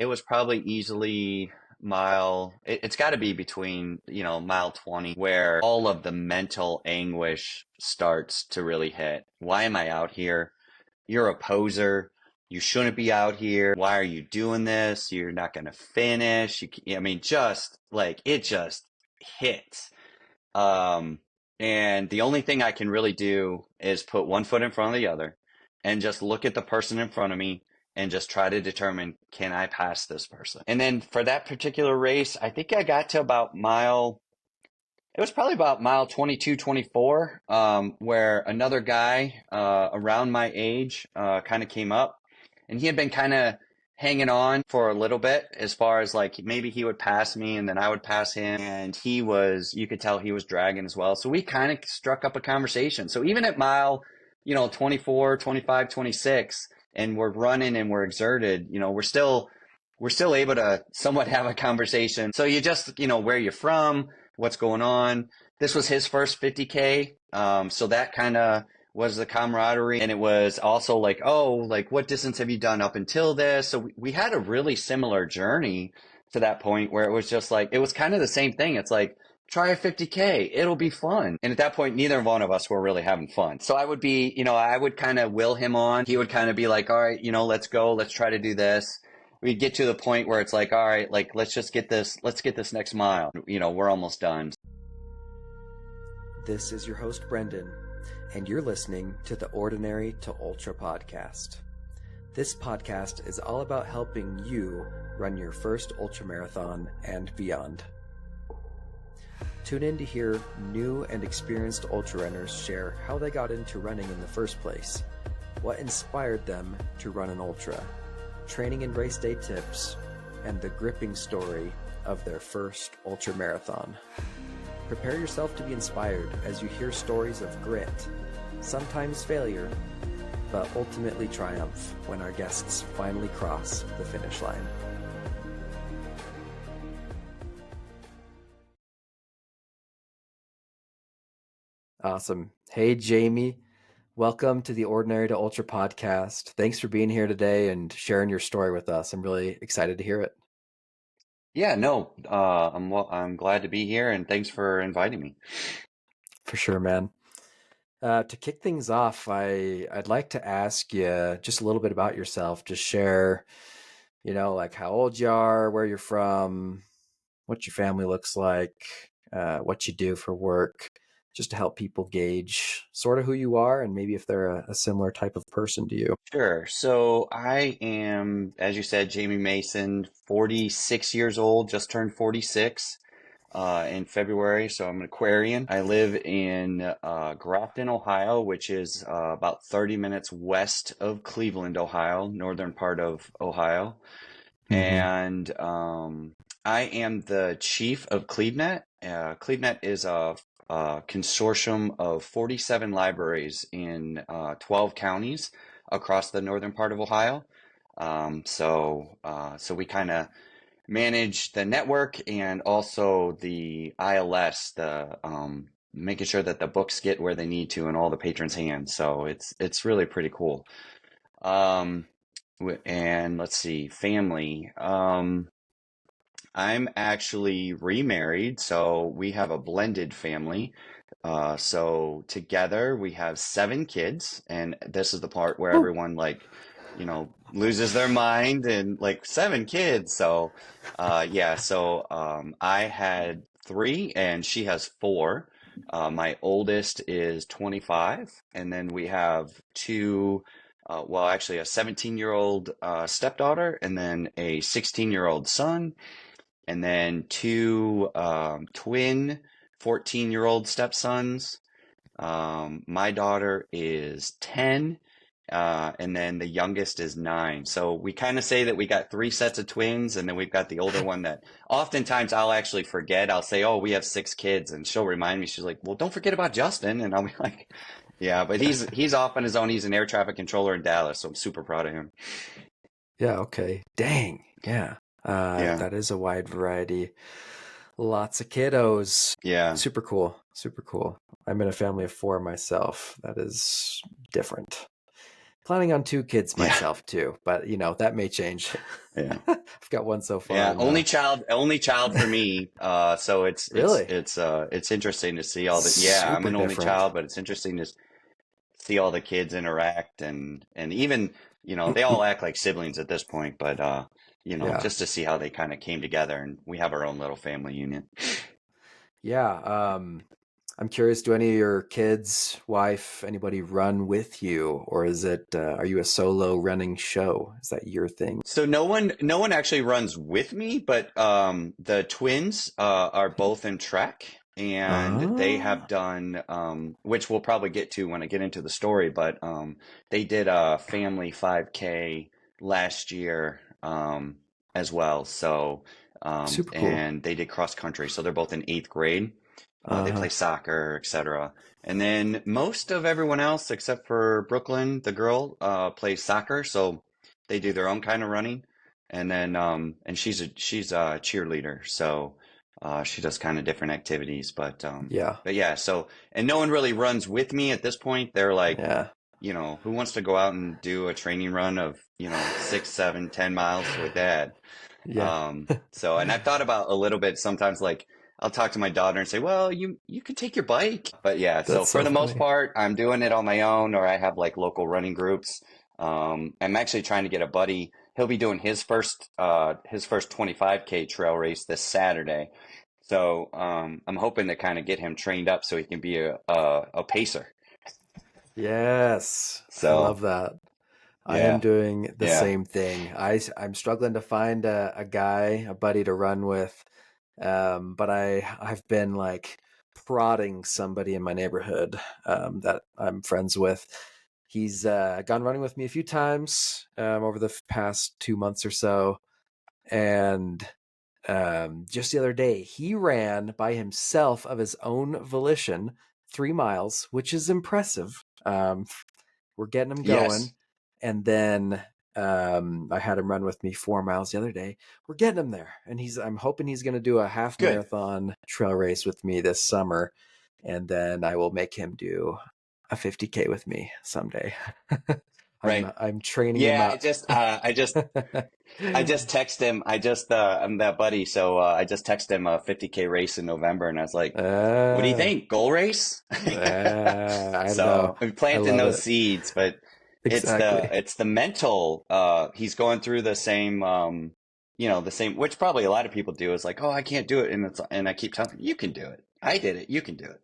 it was probably easily it's got to be between, mile 20 where all of the mental anguish starts to really hit. Why am I out here? You're a poser. You shouldn't be out here. Why are you doing this? You're not going to finish. I mean, just like it just hits. Um, and the only thing I can really do is put one foot in front of the other and just look at the person in front of me and just try to determine, can I pass this person? And then for that particular race, I think I got to it was probably about mile 22, 24, where another guy around my age kind of came up, and he had been kind of hanging on for a little bit as far as like maybe he would pass me and then I would pass him. And you could tell he was dragging as well. So we kind of struck up a conversation. So even at mile, 24, 25, 26, and we're running and we're exerted, we're still able to somewhat have a conversation. So you just, where you're from, what's going on. This was his first 50K. So that kind of was the camaraderie. And it was also like, oh, like what distance have you done up until this? So we had a really similar journey to that point where it was just like, it was kind of the same thing. It's like, try a 50K. It'll be fun. And at that point, neither one of us were really having fun. So I would kind of will him on. He would kind of be like, all right, let's go. Let's try to do this. We'd get to the point where it's like, all right, like, let's get this next mile. We're almost done. This is your host, Brendan, and you're listening to the Ordinary to Ultra podcast. This podcast is all about helping you run your first ultramarathon and beyond. Tune in to hear new and experienced ultra runners share how they got into running in the first place, what inspired them to run an ultra, training and race day tips, and the gripping story of their first ultramarathon. Prepare yourself to be inspired as you hear stories of grit, sometimes failure, but ultimately triumph when our guests finally cross the finish line. Awesome. Hey, Jamie. Welcome to the Ordinary to Ultra podcast. Thanks for being here today and sharing your story with us. I'm really excited to hear it. Yeah, no, I'm glad to be here, and thanks for inviting me. For sure, man. To kick things off, I'd like to ask you just a little bit about yourself. Just share, like how old you are, where you're from, what your family looks like, what you do for work, just to help people gauge sort of who you are and maybe if they're a similar type of person to you. Sure. So I am, as you said, Jamie Mason, 46 years old, just turned 46 in February. So I'm an Aquarian. I live in Grafton, Ohio, which is about 30 minutes west of Cleveland, Ohio, northern part of Ohio. Mm-hmm. And I am the chief of CleveNet. CleveNet is a consortium of 47 libraries in 12 counties across the northern part of Ohio. So we kind of manage the network and also the ILS, the making sure that the books get where they need to in all the patrons' hands. So it's really pretty cool. And let's see, family. I'm actually remarried, so we have a blended family. So together we have 7 kids, and this is the part where Woo. everyone loses their mind and like 7 kids. So yeah, so I had 3 and she has 4. My oldest is 25, and then we have 2 well, actually a 17-year-old stepdaughter and then a 16-year-old son, and then 2 twin 14-year-old stepsons. My daughter is 10, and then the youngest is 9. So we kind of say that we got 3 sets of twins, and then we've got the older one that oftentimes I'll actually forget. I'll say, oh, we have 6 kids, and she'll remind me. She's like, well, don't forget about Justin. And I'll be like, yeah, but he's off on his own. He's an air traffic controller in Dallas, so I'm super proud of him. Yeah, okay. Dang. Yeah. Yeah, That is a wide variety. Lots of kiddos. yeah. Super cool. Super cool. I'm in a family of 4 myself. That is different. Planning on 2 kids Yeah. myself too, but that may change. Yeah. I've got one so far, Yeah. and Only child for me. So really it's interesting to see all the, yeah, I'm super an only different. child, but it's interesting to see all the kids interact and even, they all act like siblings at this point, but, Yeah. just to see how they kind of came together and we have our own little family unit. Yeah. I'm curious, do any of your kids, wife, anybody run with you, or is it are you a solo running show? Is that your thing? So no one actually runs with me, but the twins are both in track, and they have Ah, done, which we'll probably get to when I get into the story, but they did a family 5K last year as well. So super cool. and they did cross country, so they're both in eighth grade. They play Uh-huh. soccer, etc. And then most of everyone else, except for Brooklyn, the girl, plays soccer. So they do their own kind of running. And then, and she's a cheerleader. So, she does kind of different activities. Yeah. But yeah, so, and no one really runs with me at this point. They're like, Yeah. who wants to go out and do a training run of, 6, 7, 10 miles with dad? Yeah. So, and I've thought about a little bit sometimes, like I'll talk to my daughter and say, well, you could take your bike. But yeah, so That's for so the most funny. part, I'm doing it on my own, or I have like local running groups. I'm actually trying to get a buddy. He'll be doing his first 25K trail race this Saturday. So, I'm hoping to kind of get him trained up so he can be a pacer. Yes. I So, love that. I am yeah, doing the yeah, same thing. I'm struggling to find a guy, a buddy to run with. But I've been like prodding somebody in my neighborhood that I'm friends with. He's gone running with me a few times over the past 2 months or so, and just the other day he ran by himself of his own volition 3 miles, which is impressive. We're getting him going, yes, and then I had him run with me 4 miles the other day. We're getting him there, and I'm hoping he's going to do a half good, marathon trail race with me this summer, and then I will make him do a 50K with me someday. right. I'm training him Yeah, up. I just text him. I'm that buddy, so I just texted him a 50K race in November, and I was like, "What do you uh, think? Goal race?" I don't know. So I'm I planting love those it. seeds, but it's the Exactly. it's the mental. He's going through the same, the same, which probably a lot of people do. Is like, oh, I can't do it, and I keep telling him, you can do it. I did it. You can do it.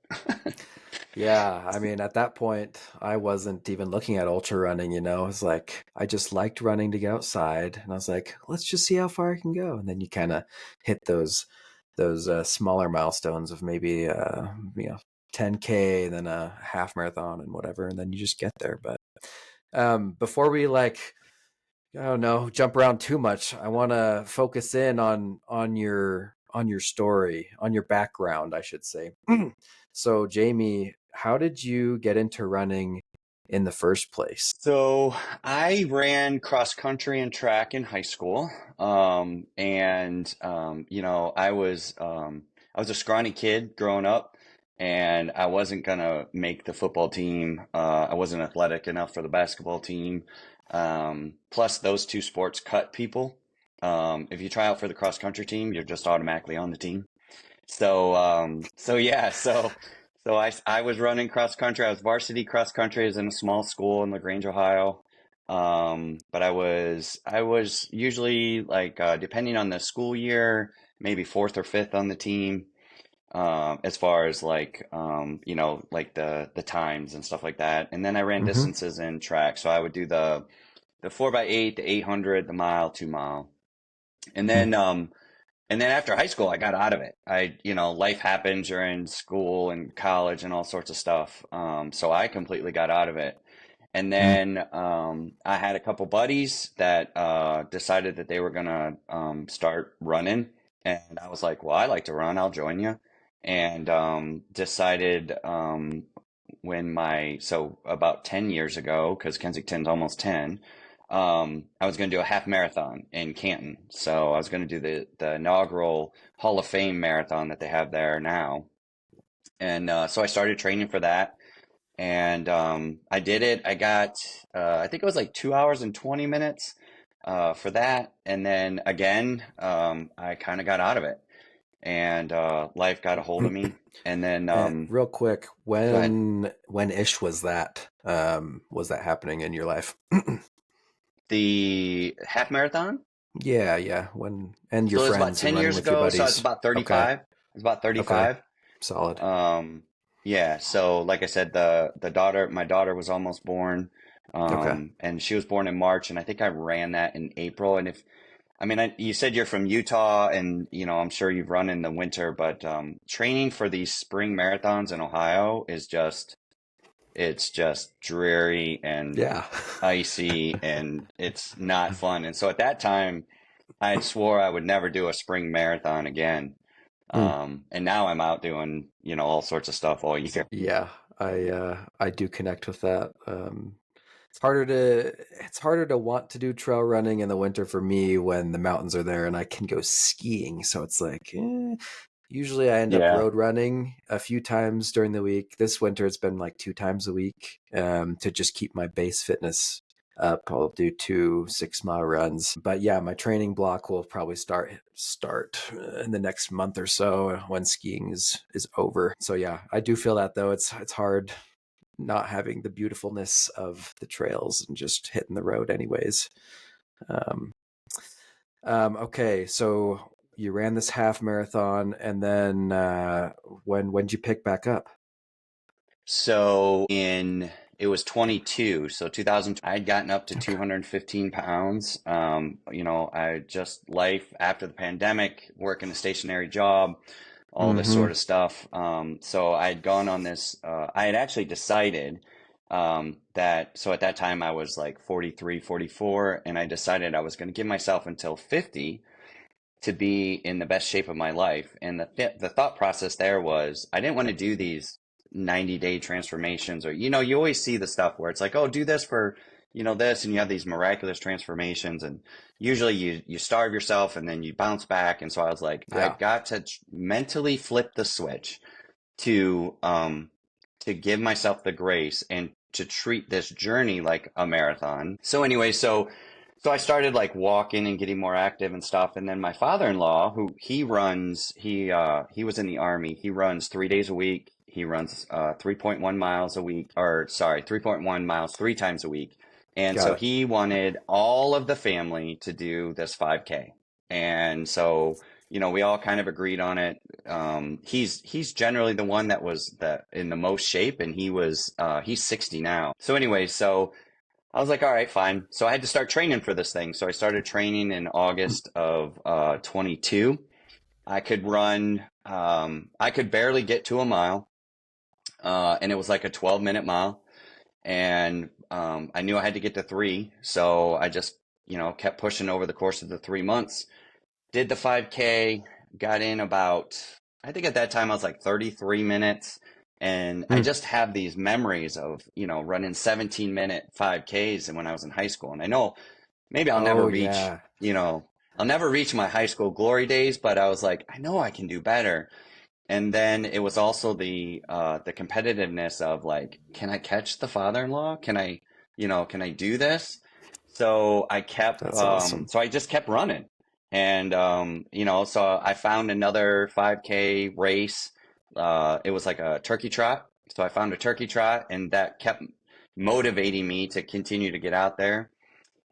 Yeah, I mean, at that point, I wasn't even looking at ultra running, It was like, I just liked running to get outside, and I was like, let's just see how far I can go. And then you kind of hit those smaller milestones of maybe 10K, then a half marathon and whatever, and then you just get there. But before we I don't know, jump around too much, I want to focus in on your story, on your background, I should say. So, Jamie, how did you get into running in the first place? So I ran cross country and track in high school. And I was a scrawny kid growing up, and I wasn't gonna make the football team. I wasn't athletic enough for the basketball team. Plus those two sports cut people. If you try out for the cross country team, you're just automatically on the team. So yeah, so I was running cross country. I was varsity cross country. I was in a small school in LaGrange, Ohio. But I was usually like, depending on the school year, maybe fourth or fifth on the team. As far as like, like the times and stuff like that. And then I ran Mm-hmm. distances in track. So I would do the 4x8, the 800, the mile, 2 mile. And then and then after high school, I got out of it. Life happens. You're in school and college and all sorts of stuff. So I completely got out of it. And then I had a couple buddies that decided that they were gonna start running, and I was like, "Well, I like to run. I'll join you." And decided so about 10 years ago, because Kensington's almost 10. I was going to do a half marathon in Canton. So I was going to do the inaugural Hall of Fame marathon that they have there now. And so I started training for that. And I did it. I got, I think it was like 2 hours and 20 minutes for that. And then again, I kind of got out of it, and life got a hold of me. And then, Real quick, go ahead. when ish was that happening in your life? The half marathon. Yeah, yeah. When and your So it was about friends and 10 running years with your ago. So it's buddies. about Okay. 35. It's about Okay. 35. Solid. Um, yeah. So like I said, the daughter, my daughter was almost born. Okay. And she was born in March, and I think I ran that in April. And if, I mean, you said you're from Utah, and I'm sure you've run in the winter, but training for these spring marathons in Ohio is it's just dreary and Yeah. icy, and it's not fun. And so at that time, I had swore I would never do a spring marathon again. Hmm. And now I'm out doing, all sorts of stuff all year. Yeah. I do connect with that. It's harder to want to do trail running in the winter for me when the mountains are there and I can go skiing. So it's like, usually I end up Yeah. road running a few times during the week. This winter it's been like 2 times a week, to just keep my base fitness up. I'll do 2 6-mile runs. But yeah, my training block will probably start in the next month or so when skiing is over. So yeah, I do feel that though. It's hard not having the beautifulness of the trails and just hitting the road anyways. Um, okay, so you ran this half marathon, and then when'd you pick back up? So it was 22. So 2000, I had gotten up to 215 pounds. I just life after the pandemic, working a stationary job, all this Mm-hmm. sort of stuff. So I had gone on this, I had actually decided so at that time I was like 43, 44, and I decided I was going to give myself until 50 to be in the best shape of my life. And the thought process there was I didn't want to do these 90-day transformations, or you always see the stuff where it's like, oh, do this for this, and you have these miraculous transformations, and usually you starve yourself and then you bounce back. And so I was like, Yeah, I've got to mentally flip the switch to give myself the grace and to treat this journey like a marathon. So anyway, so I started like walking and getting more active and stuff. And then my father-in-law, who he was in the army. He runs 3 days a week. He runs 3.1 miles a week, or sorry, 3.1 miles 3 times a week. And got so it. he wanted all of the family to do this 5K. And so, we all kind of agreed on it. He's generally the one that was in the most shape, and he's 60 now. So anyway, so I was like, all right, fine. So I had to start training for this thing. So I started training in August of 22. I could barely get to a mile, and it was like a 12-minute mile. And I knew I had to get to three. So I just, kept pushing over the course of the 3 months. Did the 5K, got in about, I think at that time I was like 33 minutes. And I Hmm. just have these memories of, running 17-minute 5Ks and when I was in high school. And I know maybe Oh yeah, I'll never reach my high school glory days, but I was like, I know I can do better. And then it was also the competitiveness of like, can I catch the father-in-law? Can I do this? So that's awesome. so I just kept running. And so I found another 5K race. It was like a turkey trot. So I found a turkey trot, and that kept motivating me to continue to get out there.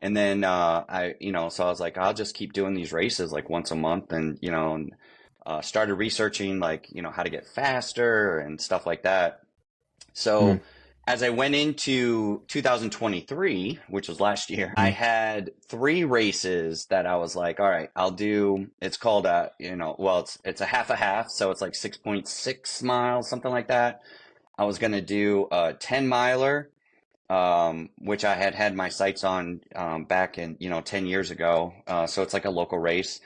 And then so I was like, I'll just keep doing these races like once a month, and started researching like how to get faster and stuff like that. Hmm. So as I went into 2023, which was last year, I Hmm. had three races that I was like, all right, I'll do. It's called well, it's a half, so it's like 6.6 miles, something like that. I was gonna do a 10 miler, which I had my sights on back in 10 years ago. So it's like a local race.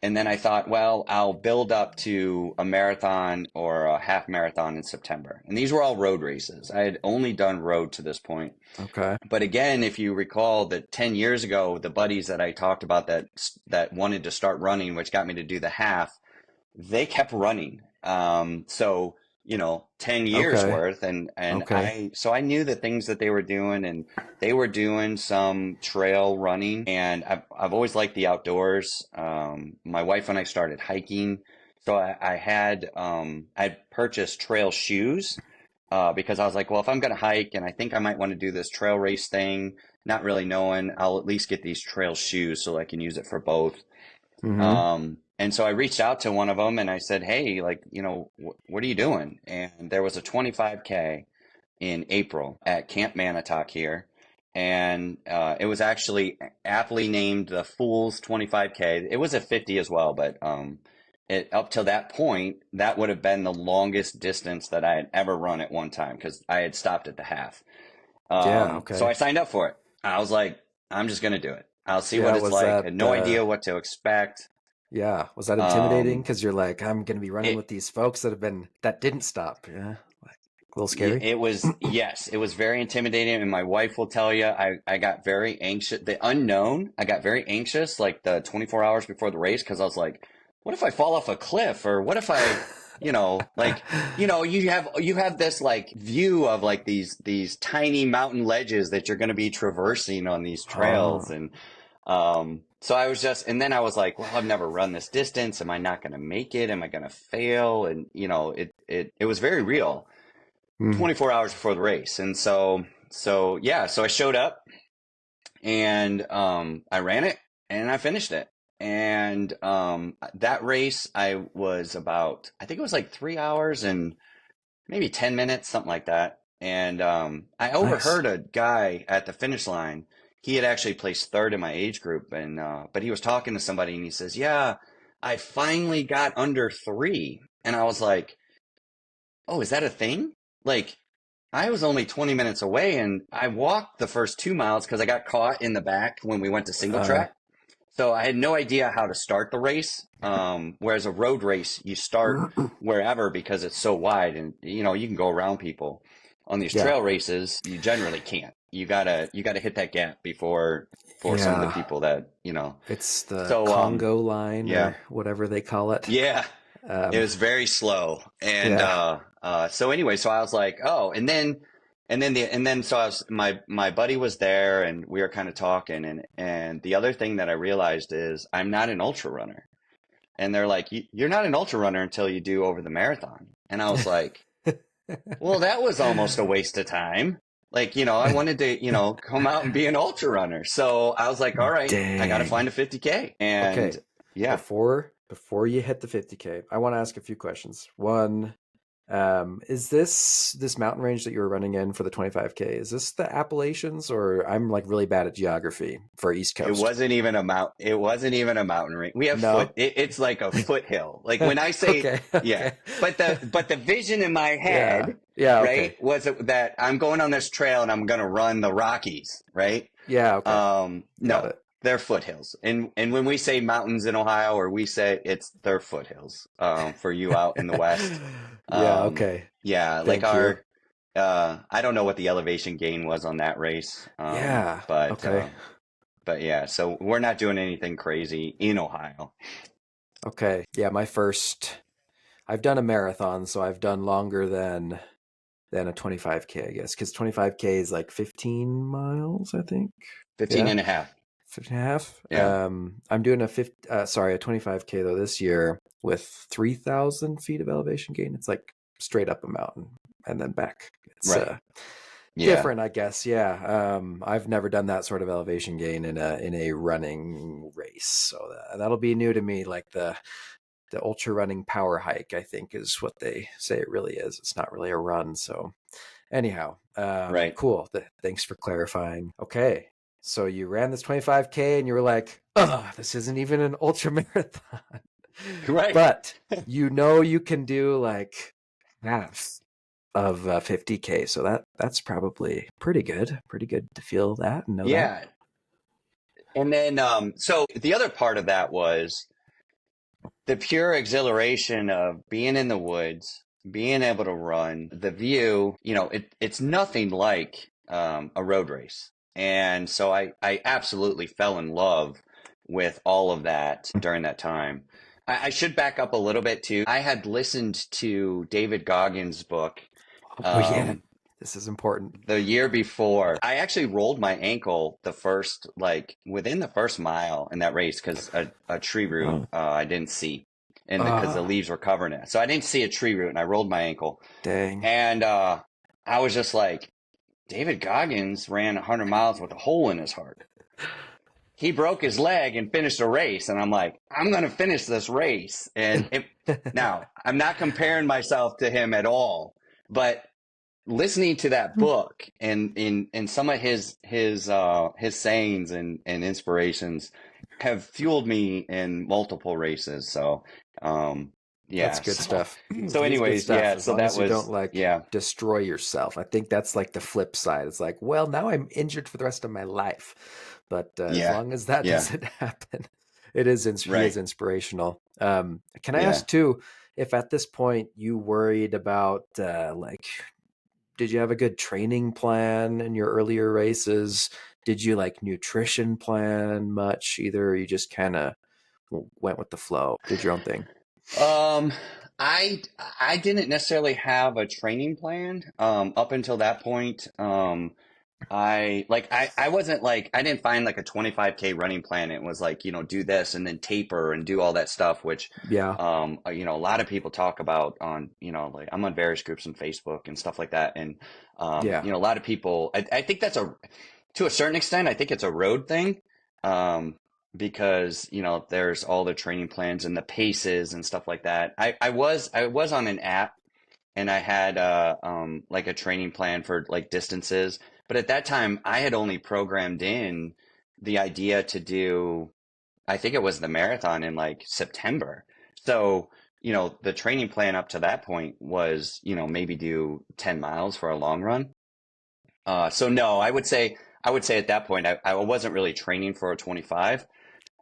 And then I thought, well, I'll build up to a marathon or a half marathon in September. And these were all road races. I had only done road to this point. Okay. But again, if you recall that 10 years ago, the buddies that I talked about that wanted to start running, which got me to do the half, they kept running. So 10 years Okay. worth. And Okay. so I knew the things that they were doing, and they were doing some trail running, and I've always liked the outdoors. My wife and I started hiking. So I purchased trail shoes, because I was like, well, if I'm going to hike and I think I might want to do this trail race thing, not really knowing, I'll at least get these trail shoes so I can use it for both. Mm-hmm. And so I reached out to one of them and I said, hey, like, what are you doing? And there was a 25K in April at Camp Manitowoc here. And it was actually aptly named the Fools 25K. It was a 50 as well, but up to that point, that would have been the longest distance that I had ever run at one time because I had stopped at the half. Yeah. So I Okay. signed up for it. I was like, I'm just going to do it. I'll see what Yeah. it's Was like. that Had no idea what to expect. yeah, was that intimidating? Um, Because you're like, I'm gonna be running it with these folks that didn't stop. Yeah. Like a little scary. it was, yes, it was very intimidating, and my wife will tell you, I got very anxious. The unknown, I got very anxious like the 24 hours before the race because I was like, what if I fall off a cliff, or what if I, you have this like view of like these tiny mountain ledges that you're going to be traversing on these trails, Oh. and so I was just, and then I was like, well, I've never run this distance. Am I not going to make it? Am I going to fail? And it was very real. Hmm. 24 hours before the race. And so I showed up, and I ran it, and I finished it. And that race, I think it was like 3 hours and maybe 10 minutes, something like that. And I Nice. overheard a guy at the finish line. He had actually placed third in my age group, and but he was talking to somebody, and he says, "Yeah, I finally got under 3." And I was like, "Oh, is that a thing?" Like, I was only 20 minutes away, and I walked the first 2 miles because I got caught in the back when we went to single Uh. track. So I had no idea how to start the race. Whereas a road race, you start wherever because it's so wide, and you can go around people. On these Yeah. trail races, you generally can't. You gotta hit that gap before for some of the Yeah. people that. It's the So Congo line yeah, or whatever they call it. yeah. It Um. was very slow. And Yeah. so anyway, so I was like, oh, and then so my buddy was there, and we were kind of talking, and the other thing that I realized is I'm not an ultra runner. And they're like, you're not an ultra runner until you do over the marathon. And I was like, well, that was almost a waste of time. Like, I wanted to, come out and be an ultra runner. So I was like, all right, I got to Dang. find a 50K. And Okay. yeah, Before you hit the 50K, I want to ask a few questions. One, is this mountain range that you were running in for the 25K? Is this the Appalachians, or I'm like really bad at geography for East it Coast? wasn't even a it wasn't even a mountain range. We have No. it's like a foothill. Like when I say, Okay. yeah, Okay. but the vision in my Yeah. head, Yeah. right, Okay. was that I'm going on this trail and I'm going to run the Rockies, right? Yeah. Okay. Got No, it. they're foothills. And when we say mountains in Ohio, or we say they're foothills, for you out in the West. Yeah. Um, Okay. yeah, like Thank you. I don't know what the elevation gain was on that race. Yeah. Okay. But yeah, so we're not doing anything crazy in Ohio. Okay. Yeah. I've done a marathon, so I've done longer than a 25K, I guess, because 25K is like 15 miles, I think. 15 Yeah. and a half. 15 and a half. Yeah. I'm doing a 25K though this year with 3,000 feet of elevation gain. It's like straight up a mountain and then back. It's Right. Yeah. different, I guess. Yeah. I've never done that sort of elevation gain in a running race, so that'll be new to me. Like the ultra running power hike, I think, is what they say it really is. It's not really a run. So anyhow, Right. cool. Thanks for clarifying. Okay. So you ran this 25K and you were like, oh, this isn't even an ultra marathon. Right. But you can do like half of 50K. So that's probably pretty good. Pretty good to feel that and know that. Yeah. And then so the other part of that was the pure exhilaration of being in the woods, being able to run, the view, it's nothing like a road race. And so I absolutely fell in love with all of that during that time. I should back up a little bit too. I had listened to David Goggins' book Oh yeah, um, this is important. the year before. I actually rolled my ankle the first, like within the first mile in that race because a tree root Oh, I didn't see, and because the ah, leaves were covering it, so I didn't see a tree root, and I rolled my ankle, dang. and I was just like, David Goggins ran 100 miles with a hole in his heart. He broke his leg and finished a race, and I'm like, I'm gonna finish this race. Now I'm not comparing myself to him at all, but listening to that book and in some of his sayings and inspirations have fueled me in multiple races. So That's yeah. good So stuff. so It is good anyways, stuff yeah. as So long that as you don't was like yeah, destroy yourself. I think that's like the flip side. It's like, well, now I'm injured for the rest of my life. But as yeah, long as that yeah, doesn't happen, it is he is right, inspirational. Can I yeah. ask too if at this point you worried about like did you have a good training plan in your earlier races? Did you like nutrition plan much either? Or you just kind of went with the flow, did your own thing? Um, I I didn't necessarily have a training plan up until that point. I wasn't like I didn't find like a 25K running plan. It was like, do this and then taper and do all that stuff, which Yeah. a lot of people talk about on, like I'm on various groups on Facebook and stuff like that. And Yeah. a lot of people I think that's a to a certain extent, I think it's a road thing. Um because, there's all the training plans and the paces and stuff like that. I was on an app and I had like a training plan for like distances. But at that time, I had only programmed in the idea to do, I think it was the marathon in like September. So, the training plan up to that point was, maybe do 10 miles for a long run. So no, I would say at that point, I wasn't really training for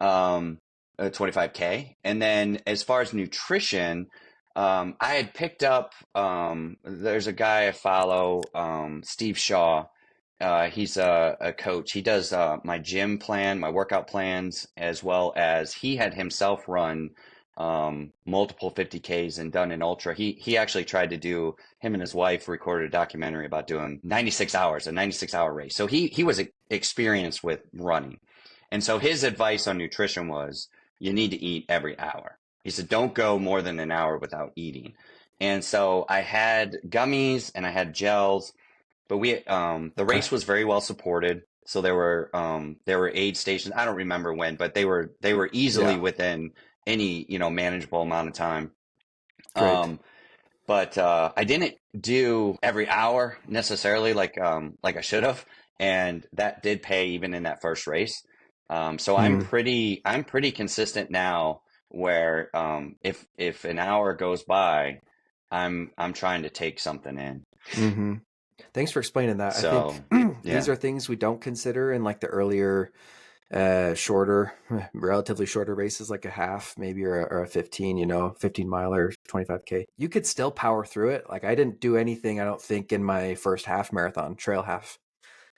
um, a 25K. And then as far as nutrition, I had picked up, there's a guy I follow, Steve Shaw. He's a coach. He does my gym plan, my workout plans, as well as he had himself run multiple 50Ks and done an ultra. He actually tried to do, him and his wife recorded a documentary about doing 96 hours, a 96-hour race. So he was experienced with running. And so his advice on nutrition was you need to eat every hour. He said, don't go more than an hour without eating. And so I had gummies and I had gels, but the Okay. race was very well supported. So there were aid stations. I don't remember when, but they were easily Yeah. within any, manageable amount of time. Great. Um, but I didn't do every hour necessarily like I should have, and that did pay even in that first race. So I'm Mm. pretty consistent now, where if an hour goes by, I'm trying to take something in. Hmm. Thanks for explaining that. I think So these yeah. are things we don't consider in like the earlier, shorter, relatively shorter races, like a half maybe or a 15, 15 mile or 25K. You could still power through it. Like I didn't do anything, I don't think, in my first half marathon, trail half.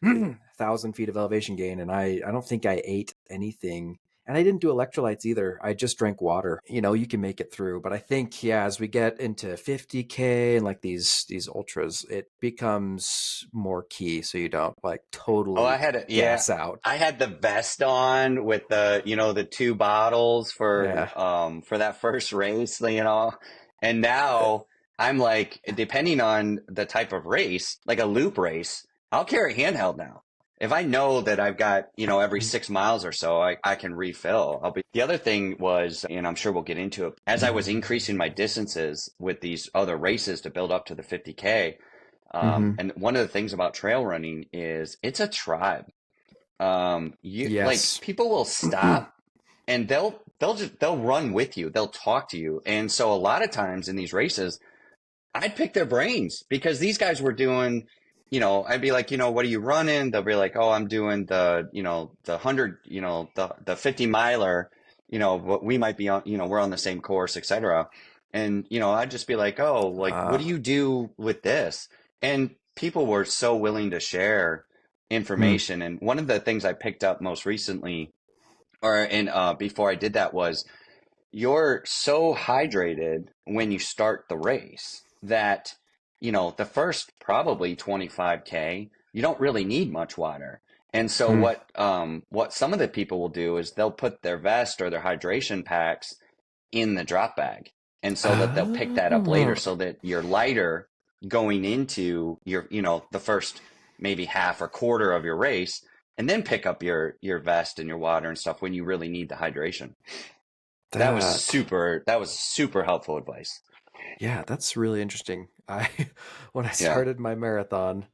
1,000 feet of elevation gain, and I don't think I ate anything, and I didn't do electrolytes either. I just drank water. You can make it through, but I think yeah, as we get into 50K and like these ultras, it becomes more key so you don't like Oh, totally yeah, gas out. I had the vest on with the two bottles Yeah. for that first race. And now I'm like, depending on the type of race, like a loop race, I'll carry handheld now. If I know that I've got, every 6 miles or so, I can refill. The other thing was, and I'm sure we'll get into it, as I was increasing my distances with these other races to build up to the 50K. Hmm. And one of the things about trail running is it's a tribe. You like Yes. people will stop and they'll run with you. They'll talk to you. And so a lot of times in these races, I'd pick their brains because these guys were doing, I'd be like, what are you running? They'll be like, oh, I'm doing the 100, the 50 miler, what we might be on, we're on the same course, etc. And, I'd just be like, oh, like, what uh, do you do with this? And people were so willing to share mm, information. And one of the things I picked up most recently, or in before I did that was, you're so hydrated when you start the race that, the first probably 25K, you don't really need much water. And so Hmm. what some of the people will do is they'll put their vest or their hydration packs in the drop bag. And so that they'll pick that up later Oh, so that you're lighter going into your, the first maybe half or quarter of your race, and then pick up your vest and your water and stuff when you really need the hydration. that. That was super helpful advice. Yeah, that's really interesting. I when I Yeah. started my marathon,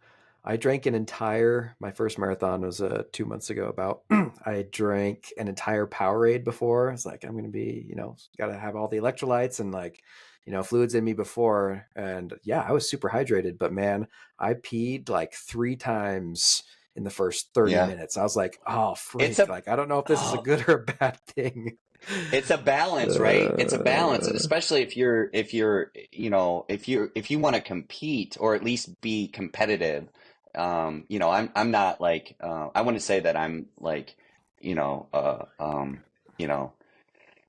I drank my first marathon was 2 months ago about. I drank an entire Powerade before. It's like I'm gonna be, gotta have all the electrolytes and like, fluids in me before. And yeah, I was super hydrated, but man, I peed like 3 times in the first 30 Yeah. minutes. I was like, oh It's freak. a Like I don't know if this is a oh, good or a bad thing. it's a balance, right? It's a balance, and Uh, especially if you want to compete or at least be competitive. I'm not like I wouldn't say that I'm like, you know, you know,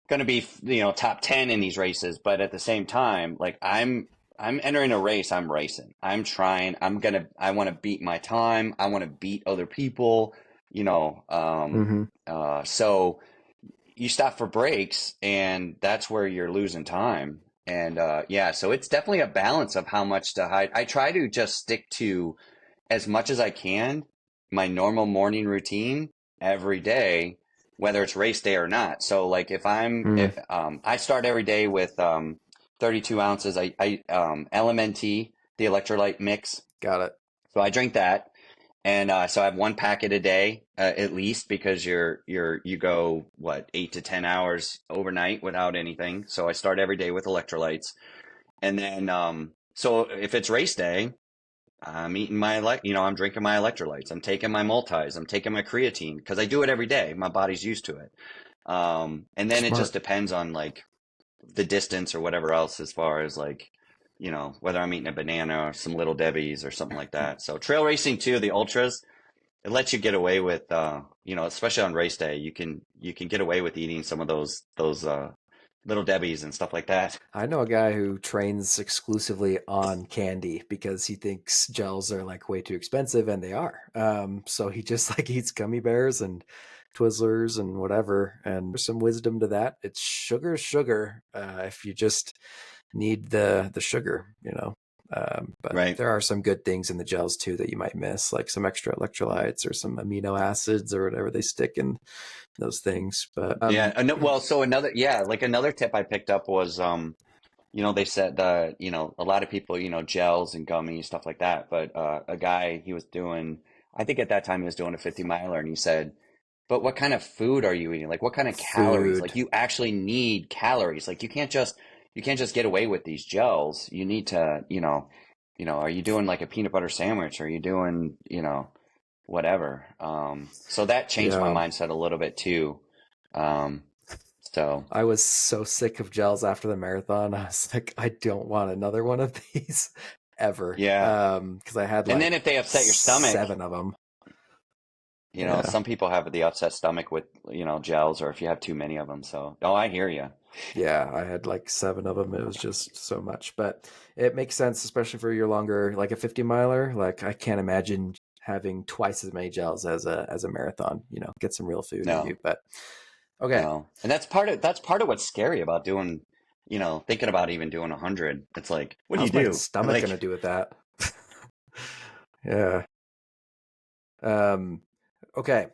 going to be, top 10 in these races, but at the same time, like I'm entering a race, I'm racing. I want to beat my time. I want to beat other people, mhm. so you stop for breaks and that's where you're losing time. And yeah, so it's definitely a balance of how much to hide. I try to just stick to as much as I can my normal morning routine every day, whether it's race day or not. So like Mm, if I start every day with 32 ounces, I LMNT, the electrolyte mix. got it. So I drink that. And so I have one packet a day, at least, because you go what 8 to 10 hours overnight without anything. So I start every day with electrolytes, and then so if it's race day, I'm eating I'm drinking my electrolytes. I'm taking my multis. I'm taking my creatine because I do it every day. My body's used to it. And then it just Smart. depends on like the distance or whatever else as far as like, whether I'm eating a banana or some little Debbie's or something like that. So trail racing too, the ultras, it lets you get away with, especially on race day, you can get away with eating some of those little Debbie's and stuff like that. I know a guy who trains exclusively on candy because he thinks gels are like way too expensive, and they are. So he just like eats gummy bears and Twizzlers and whatever. And there's some wisdom to that. It's sugar, sugar. If you just need the sugar, But Right. there are some good things in the gels too that you might miss, like some extra electrolytes or some amino acids or whatever they stick in those things. But Yeah. Well, so like another tip I picked up was, they said, a lot of people, gels and gummies, stuff like that. But a guy, he was doing, I think at that time he was doing a 50 miler, and he said, but what kind of food are you eating? Like what kind of calories? food. Like you actually need calories. Like you can't just get away with these gels. You need to, are you doing like a peanut butter sandwich? Are you doing, whatever? So that changed my Yeah. mindset a little bit too. Um, so I was so sick of gels after the marathon. I was like, I don't want another one of these ever. yeah. Because I had And then like if they upset your stomach, 7 of them. Yeah. some people have the upset stomach with, gels, or if you have too many of them. So, oh, I hear you. Yeah, I had like 7 of them. It was just so much. But it makes sense, especially for your longer, like a 50 miler. Like I can't imagine having twice as many gels as a marathon, get some real food in you. No, But okay. no. And that's part of what's scary about doing, thinking about even doing 100. It's like, what do you How's my do? stomach gonna Like, do with that? Yeah. Um, okay.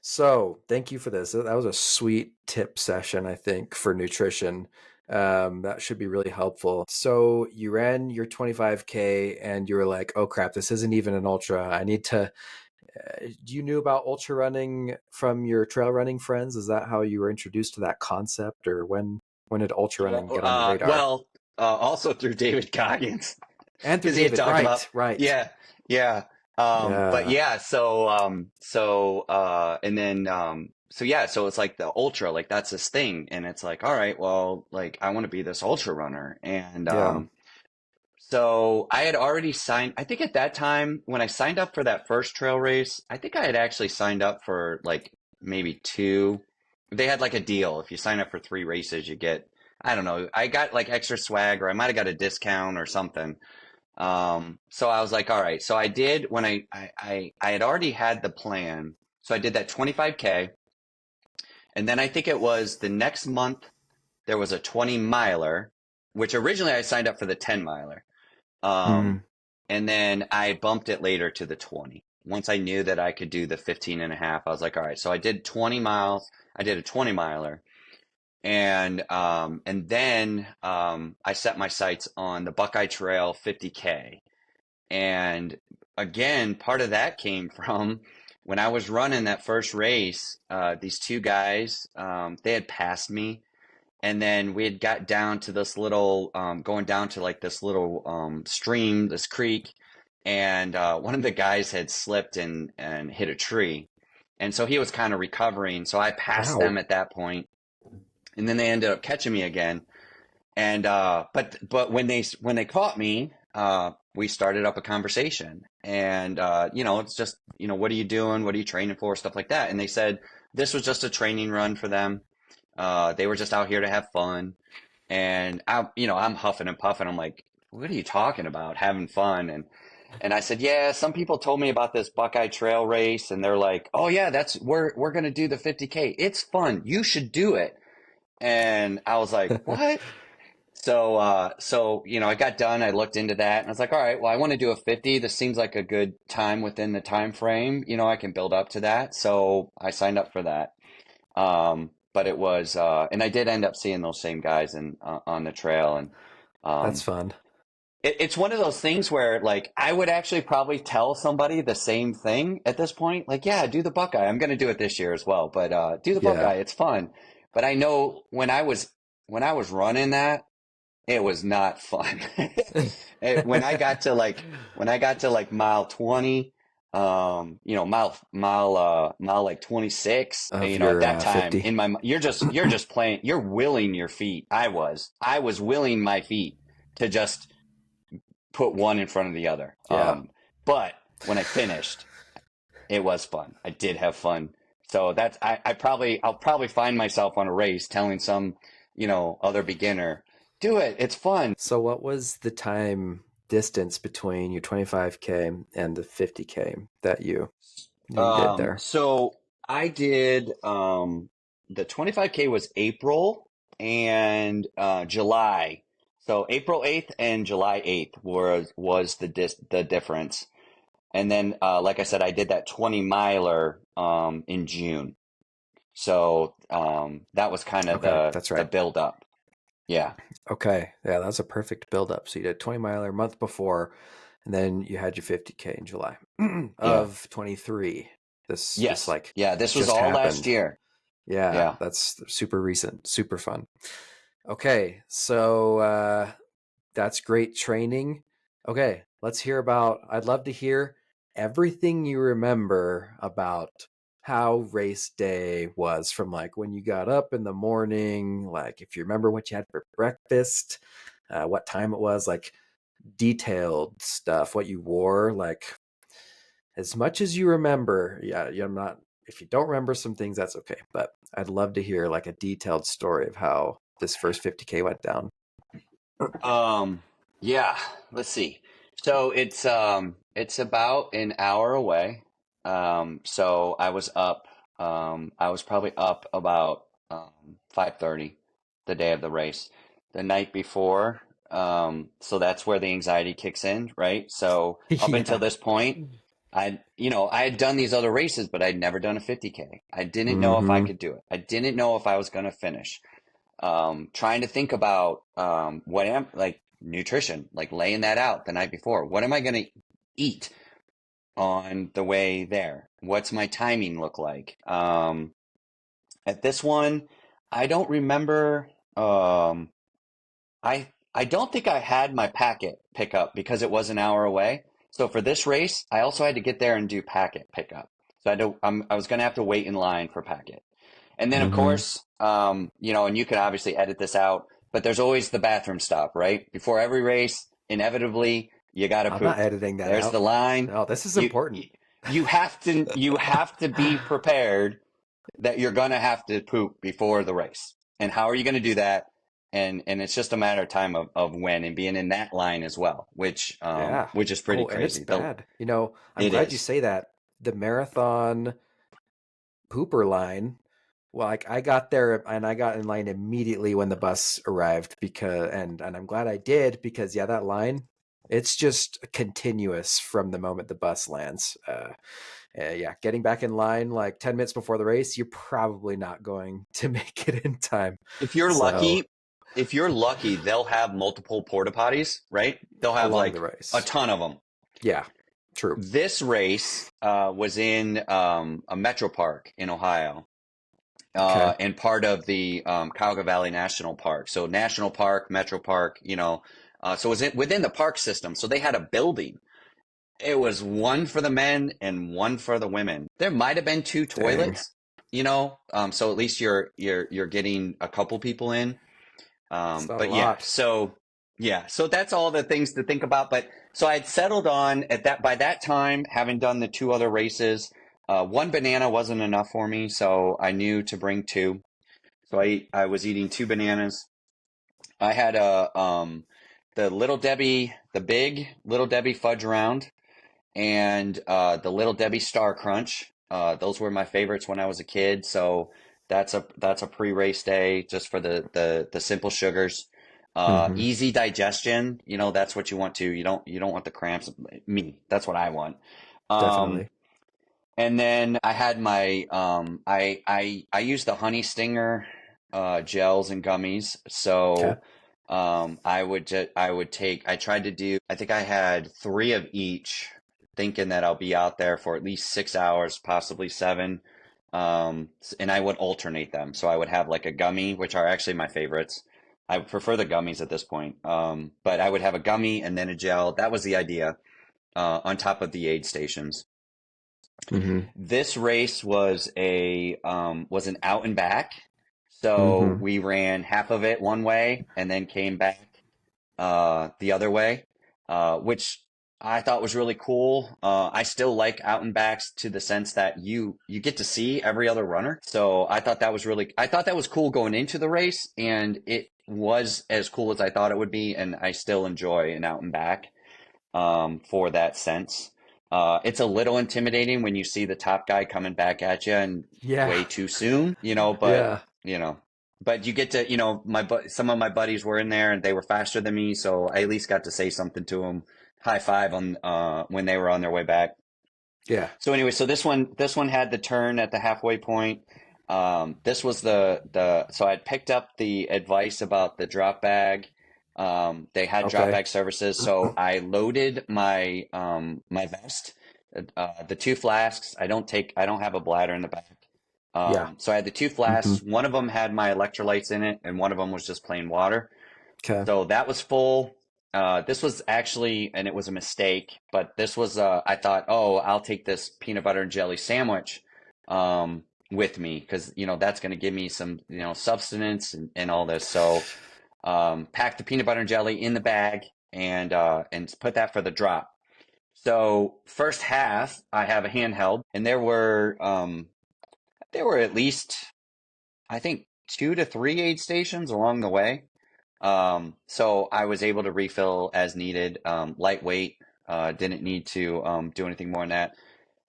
So thank you for this. That was a sweet tip session, I think, for nutrition. That should be really helpful. So you ran your 25K and you were like, oh crap, this isn't even an ultra. I need to. You knew about ultra running from your trail running friends? Is that how you were introduced to that concept, or when did ultra running get on your radar? well, also through David Goggins, And through because he had David, talked about, right, right. yeah, yeah. But Yeah, yeah, and then, so yeah, so it's like the ultra, like that's this thing. And it's like, all right, well, like I want to be this ultra runner. And, yeah. so I had already signed, I think at that time when I signed up for that first trail race, I think I had actually signed up for like maybe two. they had like a deal. If you sign up for 3 races, you get, I don't know, I got like extra swag or I might have got a discount or something. So I was like, all right. So I did when I had already had the plan. So I did that 25K. And then I think it was the next month there was a 20 miler, which originally I signed up for the 10 miler. Um, Mm. and then I bumped it later to the 20. Once I knew that I could do the 15 and a half, I was like, all right. So I did 20 miles. I did a 20 miler. And then I set my sights on the Buckeye Trail 50K. And again, part of that came from when I was running that first race. These two guys, they had passed me, and then we had got down to this little, going down to like this little stream, this creek, and one of the guys had slipped and hit a tree, and so he was kind of recovering. So I passed them Ow. at that point, and then they ended up catching me again. And but when they caught me, we started up a conversation, and it's just what are you doing? What are you training for? Stuff like that. And they said this was just a training run for them. They were just out here to have fun. And I'm huffing and puffing. I'm like, what are you talking about? Having fun? And I said, yeah, some people told me about this Buckeye Trail race, and they're like, oh yeah, we're gonna do the 50K. It's fun. You should do it. And I was like, what? So I got done. I looked into that, and I was like, all right, well, I want to do a 50. This seems like a good time within the time frame. I can build up to that. So I signed up for that. But it was, and I did end up seeing those same guys on the trail, and That's um, fun. it's one of those things where like I would actually probably tell somebody the same thing at this point. Like, yeah, do the Buckeye. I'm going to do it this year as well, but do the Yeah. Buckeye. It's fun. But I know when I was running that. It was not fun. When I got to like mile 20, mile like 26, Of at your that time 50. you're just playing, you're willing your feet. I was willing my feet to just put one in front of the other. Yeah. But when I finished, it was fun. I did have fun. So I'll probably find myself on a race telling some, other beginner, do it. It's fun. So what was the time distance between your 25K and the 50K that you did there? So I did the 25K was April and July. So April 8th and July 8th was the difference. And then like I said, I did that 20 miler in June. So that was kind of Okay, the that's the right. build up. Yeah. Okay, yeah, that's a perfect build up. So you did 20 miler a month before, and then you had your 50K in July Yeah. of 23. This Yes. like Yeah, this was just all last happened. year. Yeah, Yeah. that's super recent, super fun. Okay, so that's great training. Okay, let's hear about. I'd love to hear everything you remember about how race day was from like when you got up in the morning, like if you remember what you had for breakfast, what time it was, like detailed stuff, what you wore, like as much as you remember. Yeah, you're not. If you don't remember some things, that's okay. But I'd love to hear like a detailed story of how this first 50K went down. Um, yeah, let's see. So it's about an hour away. So I was probably up about 5:30 the day of the race. The night before, so that's where the anxiety kicks in, right? So up until Yeah. this point, I had done these other races, but I'd never done a 50K. I didn't know if I Mm-hmm. could do it. I didn't know if I was going to finish. Trying to think about what am like nutrition, like laying that out the night before. What am I going to eat on the way there? What's my timing look like? At this one, I don't remember. I don't think I had my packet pickup because it was an hour away. So for this race, I also had to get there and do packet pickup. So I was going to have to wait in line for packet. And then, of Mm-hmm. course, and you can obviously edit this out, but there's always the bathroom stop, right? Before every race, inevitably, you got to I'm not poop. editing that There's the out. line. No, this is You important. you have to be prepared that you're going to have to poop before the race. And how are you going to do that? And it's just a matter of time of when, and being in that line as well, Yeah. which is pretty Oh, and it's crazy. bad. You know, I'm It glad you is. say that. The marathon pooper line, well, like I got there and I got in line immediately when the bus arrived because and I'm glad I did because yeah, that line, it's just continuous from the moment the bus lands. Yeah, getting back in line like 10 minutes before the race, you're probably not going to make it in time. If you're So, lucky, if you're lucky, they'll have multiple porta potties, right? They'll have along the like a race. ton of them. Yeah, true. This race was in a metro park in Ohio, Okay. and part of the Cuyahoga Valley National Park. So national park, metro park, so it was within the park system. So they had a building. It was one for the men and one for the women. There might have been two Dang. toilets, so at least you're getting a couple people in. It's not a But yeah, lot. so that's all the things to think about. But so I'd settled on at that by that time, having done the two other races. One banana wasn't enough for me, so I knew to bring two. So I was eating two bananas. I had the Little Debbie, the big Little Debbie fudge round, and the Little Debbie Star Crunch. Those were my favorites when I was a kid. So that's a pre-race day just for the simple sugars. Hmm. Easy digestion. That's what you want to. You don't want the cramps. Me, that's what I want. Um, Definitely. and then I had my I used the honey stinger gels and gummies. Okay. So I tried to do, I think I had three of each, thinking that I'll be out there for at least 6 hours, possibly seven. And I would alternate them. So I would have like a gummy, which are actually my favorites. I prefer the gummies at this point. But I would have a gummy and then a gel. That was the idea, on top of the aid stations. Hmm. This race was an out and back. So Hmm. we ran half of it one way and then came back the other way, which I thought was really cool. I still like out and backs to the sense that you get to see every other runner. So I thought that was cool going into the race, and it was as cool as I thought it would be, and I still enjoy an out and back for that sense. It's a little intimidating when you see the top guy coming back at you and Yeah. way too soon, but Yeah. you know, but you get to, some of my buddies were in there and they were faster than me, so I at least got to say something to them, high five on when they were on their way back. Yeah. So anyway, so this one had the turn at the halfway point. This was so I'd picked up the advice about the drop bag. They had drop Okay. bag services, so I loaded my vest, the two flasks. I don't have a bladder in the back. Yeah. So I had the two Hmm. flasks. One of them had my electrolytes in it, and one of them was just plain water. Okay. So that was full. This was actually, and it was a mistake, but this was, I thought, oh, I'll take this peanut butter and jelly sandwich with me because, that's going to give me some, substance and all this. So packed the peanut butter and jelly in the bag and put that for the drop. So first half, I have a handheld, and there were at least, I think, 2 to 3 aid stations along the way. So I was able to refill as needed, lightweight, didn't need to do anything more than that.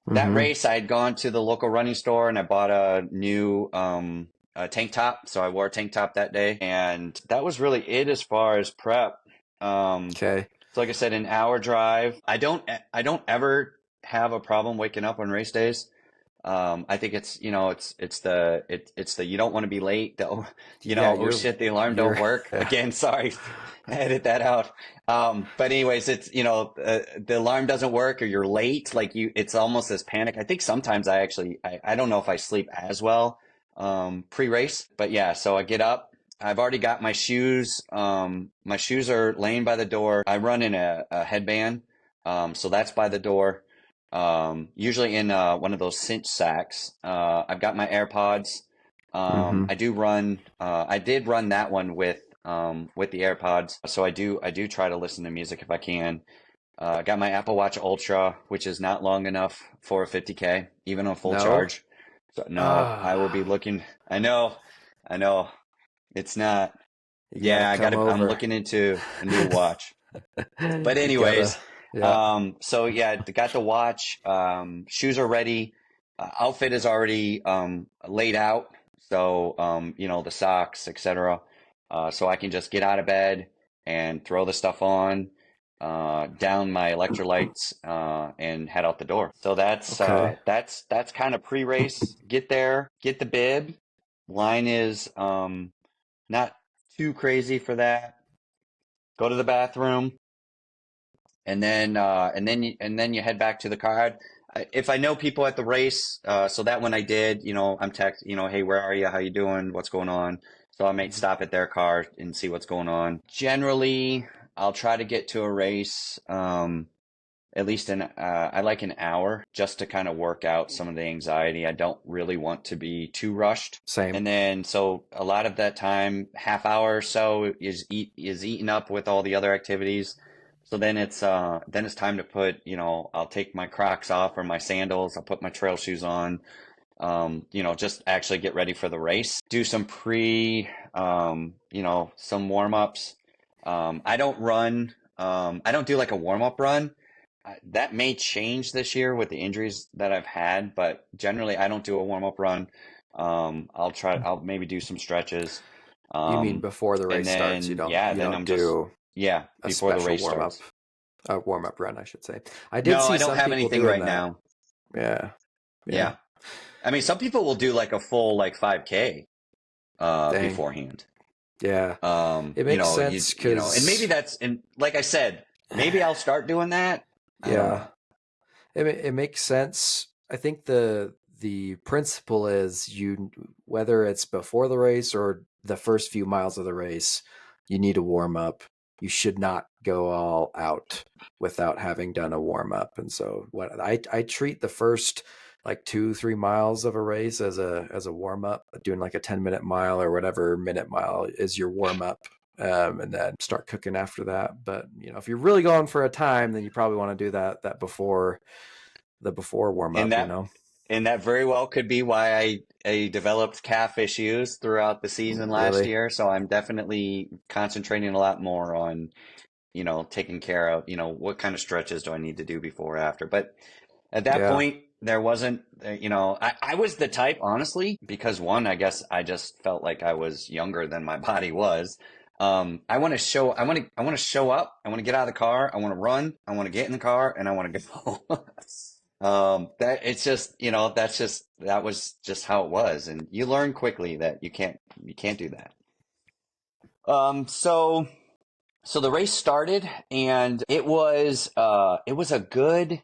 That Hmm. race, I had gone to the local running store and I bought a new tank top. So I wore a tank top that day, and that was really it as far as prep. Okay. So like I said, an hour drive. I don't ever have a problem waking up on race days. I think it's the you don't want to be late. Yeah, Oh shit, the alarm don't you're work yeah. again. Sorry, edit that out. But anyways, it's the alarm doesn't work or you're late. Like it's almost this panic. I think sometimes I don't know if I sleep as well pre-race, but yeah. So I get up. I've already got my shoes. My shoes are laying by the door. I run in a headband, so that's by the door. Usually in one of those cinch sacks. I've got my AirPods. Hmm. I did run that one with the AirPods. So I do try to listen to music if I can. I got my Apple Watch Ultra, which is not long enough for a 50K, even on full No. charge. So no, I will be Ah, looking. I know. It's not. you gotta Yeah, come I'm over. looking into a new watch. But You gotta, anyways, yeah. so yeah, got the watch. Shoes are ready. Outfit is already laid out. So the socks, etc. So I can just get out of bed and throw the stuff on, down my electrolytes, and head out the door. So Okay. that's kind of pre-race. Get there, get the bib. Line is not too crazy for that. Go to the bathroom, and then you head back to the car. If I know people at the race, so that when I did, I'm text, hey, where are you? How you doing? What's going on? So I might Mhm. stop at their car and see what's going on. Generally, I'll try to get to a race, at least I like an hour just to kind of work out some of the anxiety. I don't really want to be too rushed. Same. And then, so a lot of that time, half hour or so is eaten up with all the other activities. So then it's time to put, I'll take my Crocs off or my sandals. I'll put my trail shoes on. Just actually get ready for the race. Do some some warm ups. I don't run. I don't do like a warm up run. That may change this year with the injuries that I've had, but generally I don't do a warm up run. I'll maybe do some stretches. You mean Um, before the and race starts? You then, don't yeah, you then don't I'm just, do yeah, a before the special race warm up, starts. a warm up run, I should say. I did No, see I don't some have people anything doing right that. now. Yeah. Yeah. Yeah. I mean, some people will do like a full like 5K Dang. beforehand. Yeah. It makes sense And maybe because, that's, and like I said, maybe I'll start doing that. I don't yeah, know. it makes sense. I think the principle is you whether it's before the race or the first few miles of the race, you need a warm up. You should not go all out without having done a warm up. And so what I treat the first like 2-3 miles of a race as a warm up, doing like a 10-minute mile or whatever minute mile is your warm up. And then start cooking after that. But if you're really going for a time, then you probably want to do that before the before warm And up. that very well could be why I developed calf issues throughout the season last Really, year. So I'm definitely concentrating a lot more on, taking care of, what kind of stretches do I need to do before or after. But at that yeah, point, there wasn't, I was the type, honestly, because one, I guess I just felt like I was younger than my body was. I want to show up. I want to get out of the car. I want to run. I want to get in the car and I want to go. That it's just, that was just how it was. And you learn quickly that you can't do that. So, so the race started and it was a good,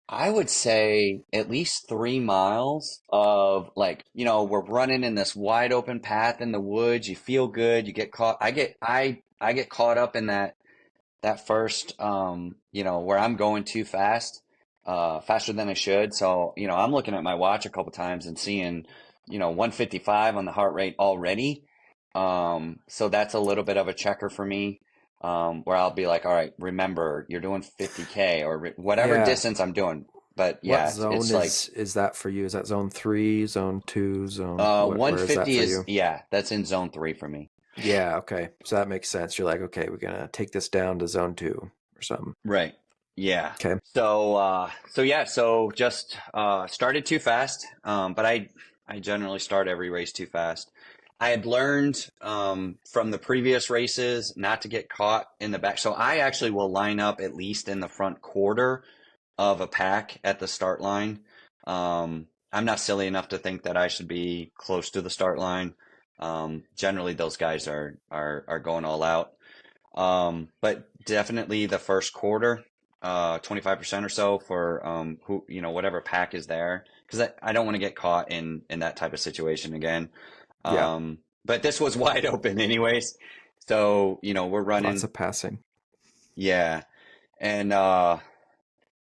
I would say at least 3 miles of like, we're running in this wide open path in the woods. You feel good. You get caught. I get caught up in that first, where I'm going too fast, faster than I should. So, I'm looking at my watch a couple times and seeing, 155 on the heart rate already. So that's a little bit of a checker for me, where I'll be like, all right, remember, you're doing 50K or whatever yeah. distance I'm doing. But What yeah, zone it's like, is that for you? Is that zone 3, zone 2, zone what? Where is that 150 for is, you? yeah, that's in zone 3 for me. Yeah, okay. So that makes sense. You're like, okay, we're gonna take this down to zone 2 or something. Right. Yeah. Okay. So just started too fast. But I generally start every race too fast. I had learned from the previous races not to get caught in the back. So I actually will line up at least in the front quarter of a pack at the start line. I'm not silly enough to think that I should be close to the start line. Generally, those guys are going all out. But definitely the first quarter, 25% or so for whatever pack is there, because I don't want to get caught in that type of situation again. Yeah. But this was wide open anyways, so we're Lots running, of passing. yeah, and that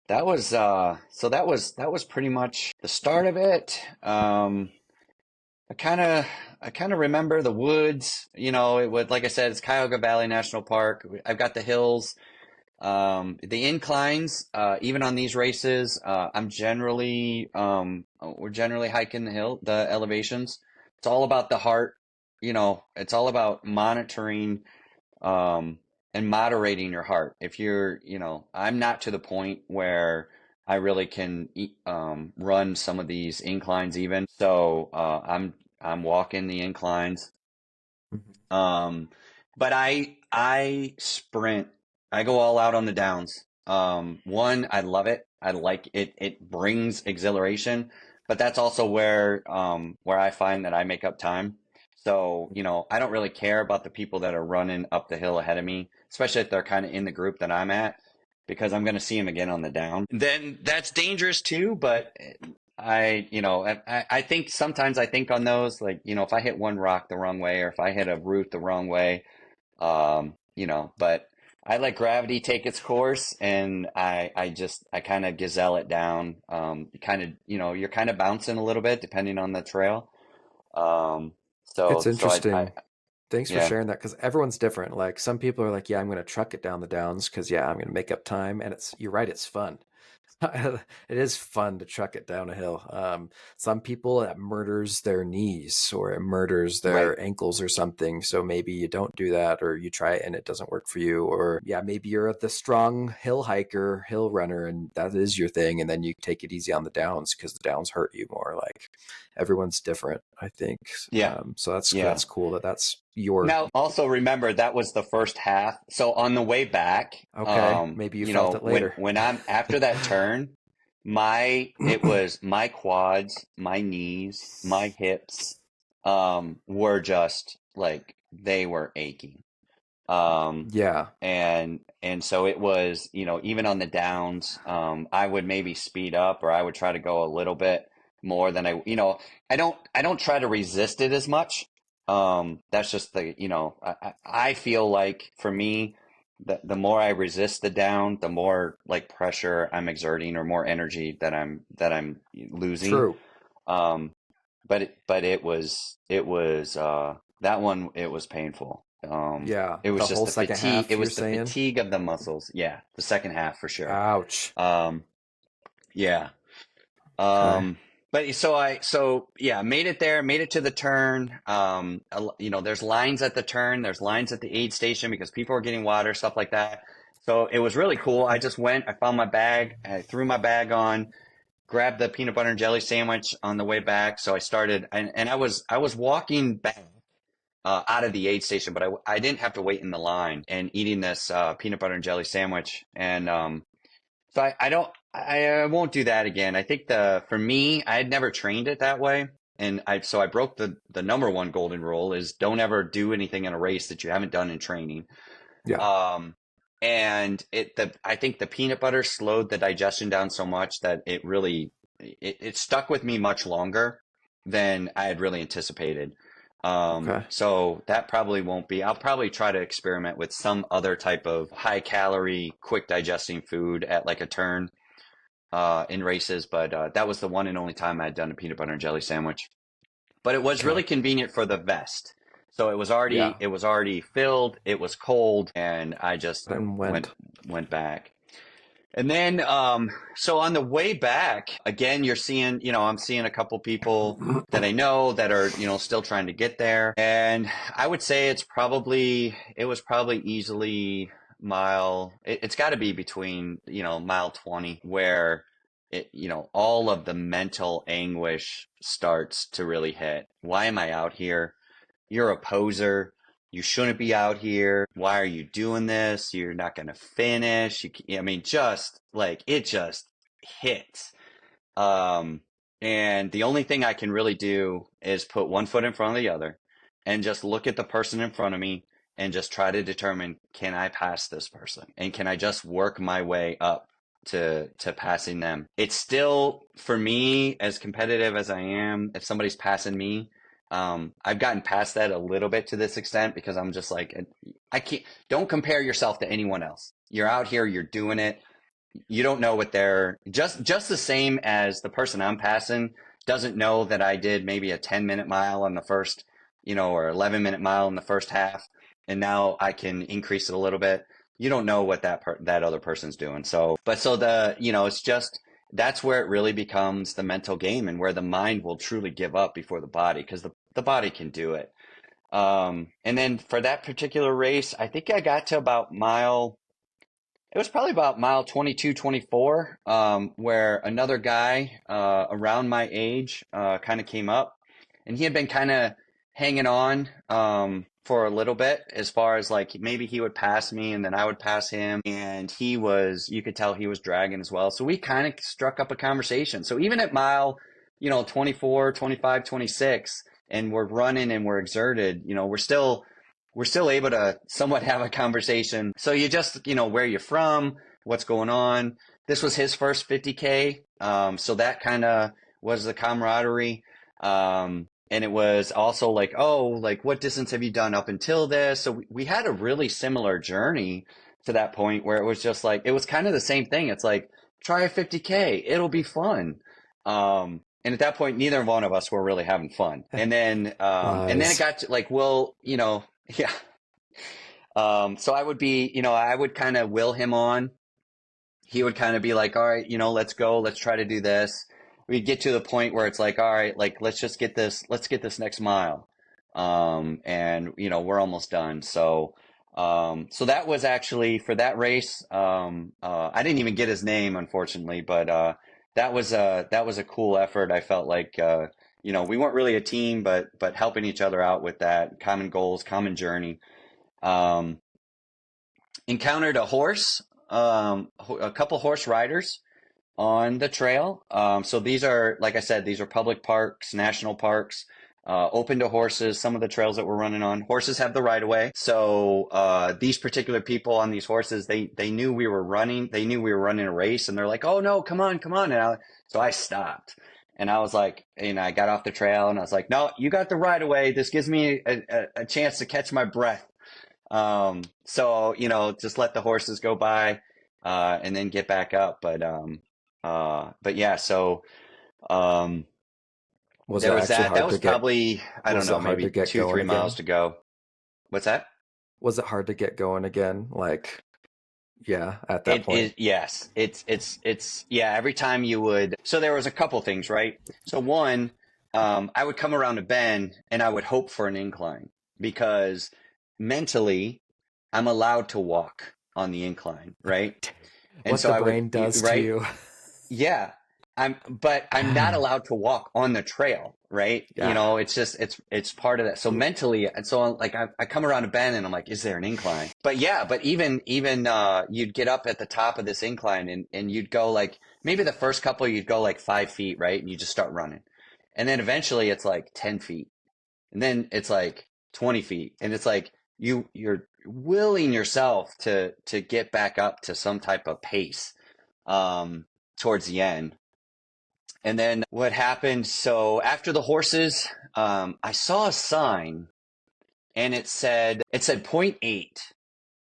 was pretty much the start of it. I kind of I kind of remember the woods. It would, like I said, it's Cuyahoga Valley National Park. I've got the hills. The inclines, even on these races, I'm generally we're generally hiking the elevations. It's all about the heart, it's all about monitoring um, and moderating your heart. If I'm not to the point where I really can run some of these inclines even. So I'm walking the inclines. Mhm. Um, but I sprint. I go all out on the downs. One, I love it. I like it. It brings exhilaration, but that's also where I find that I make up time. So, I don't really care about the people that are running up the hill ahead of me, especially if they're kind of in the group that I'm at, because I'm going to see them again on the down. Then that's dangerous too, but I think sometimes I think on those, like, if I hit one rock the wrong way or if I hit a root the wrong way, but I let gravity take its course and I kind of gazelle it down. Kind of, you're kind of bouncing a little bit depending on the trail. Um, It's so I interesting. Thanks for yeah, sharing that because everyone's different. Like some people are like, yeah, I'm going to truck it down the downs because yeah, I'm going to make up time, and you're right, it's fun. It is fun to truck it down a hill. Some people it murders their knees or it murders right. their ankles or something. So maybe you don't do that or you try it and it doesn't work for you. Or yeah, maybe you're the strong hill hiker, hill runner, and that is your thing. And then you take it easy on the downs because the downs hurt you more. Like everyone's different, I think. Yeah, So yeah. that's cool that's your Now, also remember that was the first half. So on the way back, okay. Maybe you felt it when later. when I'm after that turn, it was my quads, my knees, my hips, were just like they were aching. Um, Yeah, and so it was, even on the downs, I would maybe speed up or I would try to go a little bit more than I don't try to resist it as much. That's just I feel like for me, the more I resist the down, the more like pressure I'm exerting or more energy that I'm losing. true. Um, but that one, it was painful. Yeah, It the was just whole the second fatigue. It half you're was the saying? fatigue of the muscles. Yeah, the second half for sure. Ouch. Um, yeah. Okay. Um, but so yeah, made it there, made it to the turn. There's lines at the turn, there's lines at the aid station because people are getting water, stuff like that. So it was really cool. I just went, I found my bag, I threw my bag on, grabbed the peanut butter and jelly sandwich on the way back. So I started, and I was walking back out of the aid station, but I didn't have to wait in the line and eating this peanut butter and jelly sandwich. And so I won't do that again. I think for me, I had never trained it that way. And so I broke the number one golden rule is don't ever do anything in a race that you haven't done in training. Yeah. Um, and I think the peanut butter slowed the digestion down so much that it stuck with me much longer than I had really anticipated. Okay. So that probably won't be. I'll probably try to experiment with some other type of high calorie, quick digesting food at like a turn in races. But that was the one and only time I had done a peanut butter and jelly sandwich. But it was Okay. really convenient for the vest. So Yeah. it was already filled, it was cold, and I just And went. went back. And then so on the way back, again you're seeing, I'm seeing a couple people that I know that are, still trying to get there. And I would say it was probably easily it's got to be between, mile 20 where all of the mental anguish starts to really hit. Why am I out here? You're a poser. You shouldn't be out here. Why are you doing this? You're not going to finish. I mean, just like it just hits. Um, and the only thing I can really do is put one foot in front of the other and just look at the person in front of me and just try to determine, can I pass this person? And can I just work my way up to passing them? It's still, for me, as competitive as I am, if somebody's passing me, I've gotten past that a little bit to this extent because I'm just like, don't compare yourself to anyone else. You're out here, you're doing it. You don't know what they're just the same as the person I'm passing doesn't know that I did maybe a 10-minute mile on the first, or 11-minute mile in the first half, and now I can increase it a little bit. You don't know what that other person's doing. So, but so it's just that's where it really becomes the mental game and where the mind will truly give up before the body, because the body can do it. And then for that particular race, I think I got to about it was probably about mile 22, 24, where another guy around my age kind of came up, and he had been kind of hanging on for a little bit, as far as like maybe he would pass me and then I would pass him. And you could tell he was dragging as well. So we kind of struck up a conversation. So even at mile, 24, 25, 26, and we're running and we're exerted, we're still able to somewhat have a conversation. So you just, where you're from, what's going on. This was his first 50K. So that kind of was the camaraderie. And it was also like, oh, like what distance have you done up until this? So we had a really similar journey to that point, where it was just like, it was kind of the same thing. It's like, try a 50K. It'll be fun. And at that point, neither one of us were really having fun. And then it got to like, well, yeah. So I would kind of will him on. He would kind of be like, all right, let's go. Let's try to do this. We'd get to the point where it's like, all right, like, let's get this next mile. And we're almost done. So that was actually for that race. I didn't even get his name, unfortunately, but, that was a cool effort. I felt like, we weren't really a team, but helping each other out with that, common goals, common journey. Encountered a couple horse riders on the trail. So these are, like I said, these are public parks, national parks, open to horses. Some of the trails that we're running on, horses have the right of way. So these particular people on these horses, they knew we were running. They knew we were running a race, and they're like, "Oh no, come on!" So I stopped, and I was like, I got off the trail, and I was like, "No, you got the right of way. This gives me a chance to catch my breath." So just let the horses go by, and then get back up. But yeah, so. Was There it was actually that. That hard was to get? probably, I don't Was it know, hard to maybe get two, going 3 miles again? to go. What's that? Was it hard to get going again? Like, yeah, at that It point. is, yes. Yeah, every time you would. So there was a couple things, right? So one, I would come around a bend and I would hope for an incline, because mentally I'm allowed to walk on the incline, right? And What so the I would, brain does to right? you. Yeah. But I'm not allowed to walk on the trail, right? Yeah. It's just, it's part of that. So mentally, and so like, I come around a bend and I'm like, is there an incline? But yeah, but even, you'd get up at the top of this incline, and you'd go like, maybe the first couple, you'd go like 5 feet, right? And you just start running. And then eventually it's like 10 feet. And then it's like 20 feet. And it's like, you're willing yourself to get back up to some type of pace, towards the end. And then what happened? So after the horses, I saw a sign, and it said point 0.8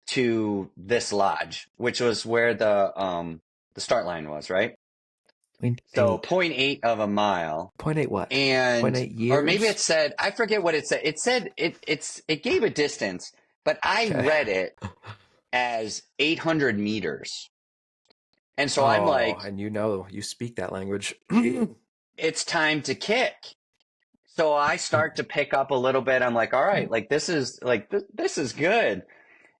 to this lodge, which was where the start line was, right? Point So eight. point 0.8 of a mile. Point eight what? Point And, eight or maybe years? it said, I forget what it said. It gave a distance, but I Okay. read it as 800 meters. And so I'm Oh, like, and you speak that language. it's time to kick. So I start to pick up a little bit. I'm like, all right, like this is like this is good.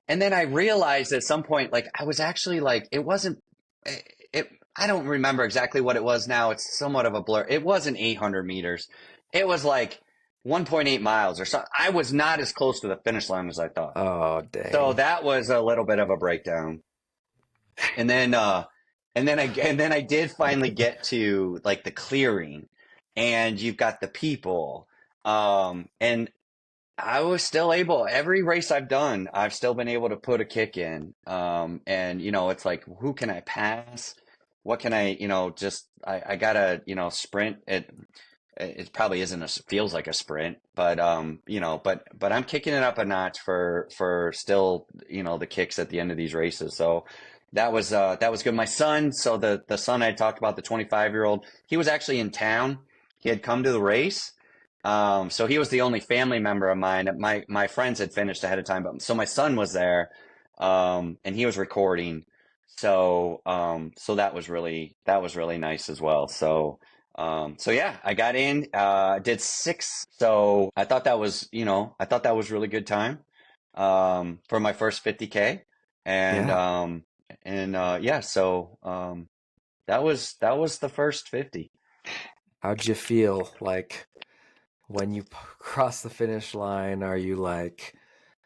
And then I realized at some point, like I was actually like, it wasn't it. I don't remember exactly what it was now. It's somewhat of a blur. It wasn't 800 meters. It was like 1.8 miles or something. I was not as close to the finish line as I thought. Oh, So dang. that was a little bit of a breakdown. And then I did finally get to like the clearing, and you've got the people. And I was still able, every race I've done, I've still been able to put a kick in. And it's like, who can I pass? What can I, I gotta, sprint. It probably isn't feels like a sprint, but, but I'm kicking it up a notch for still, the kicks at the end of these races. So that was good. My son, so the son I talked about, the 25-year-old, he was actually in town. He had come to the race. So he was the only family member of mine. My friends had finished ahead of time, but so my son was there, and he was recording. So that was really nice as well. So yeah, I got in, did six. So I thought that was, I thought that was really good time, for my first 50K. And, Yeah. yeah, so, that was the first 50. How'd you feel like when you cross the finish line? Are you like,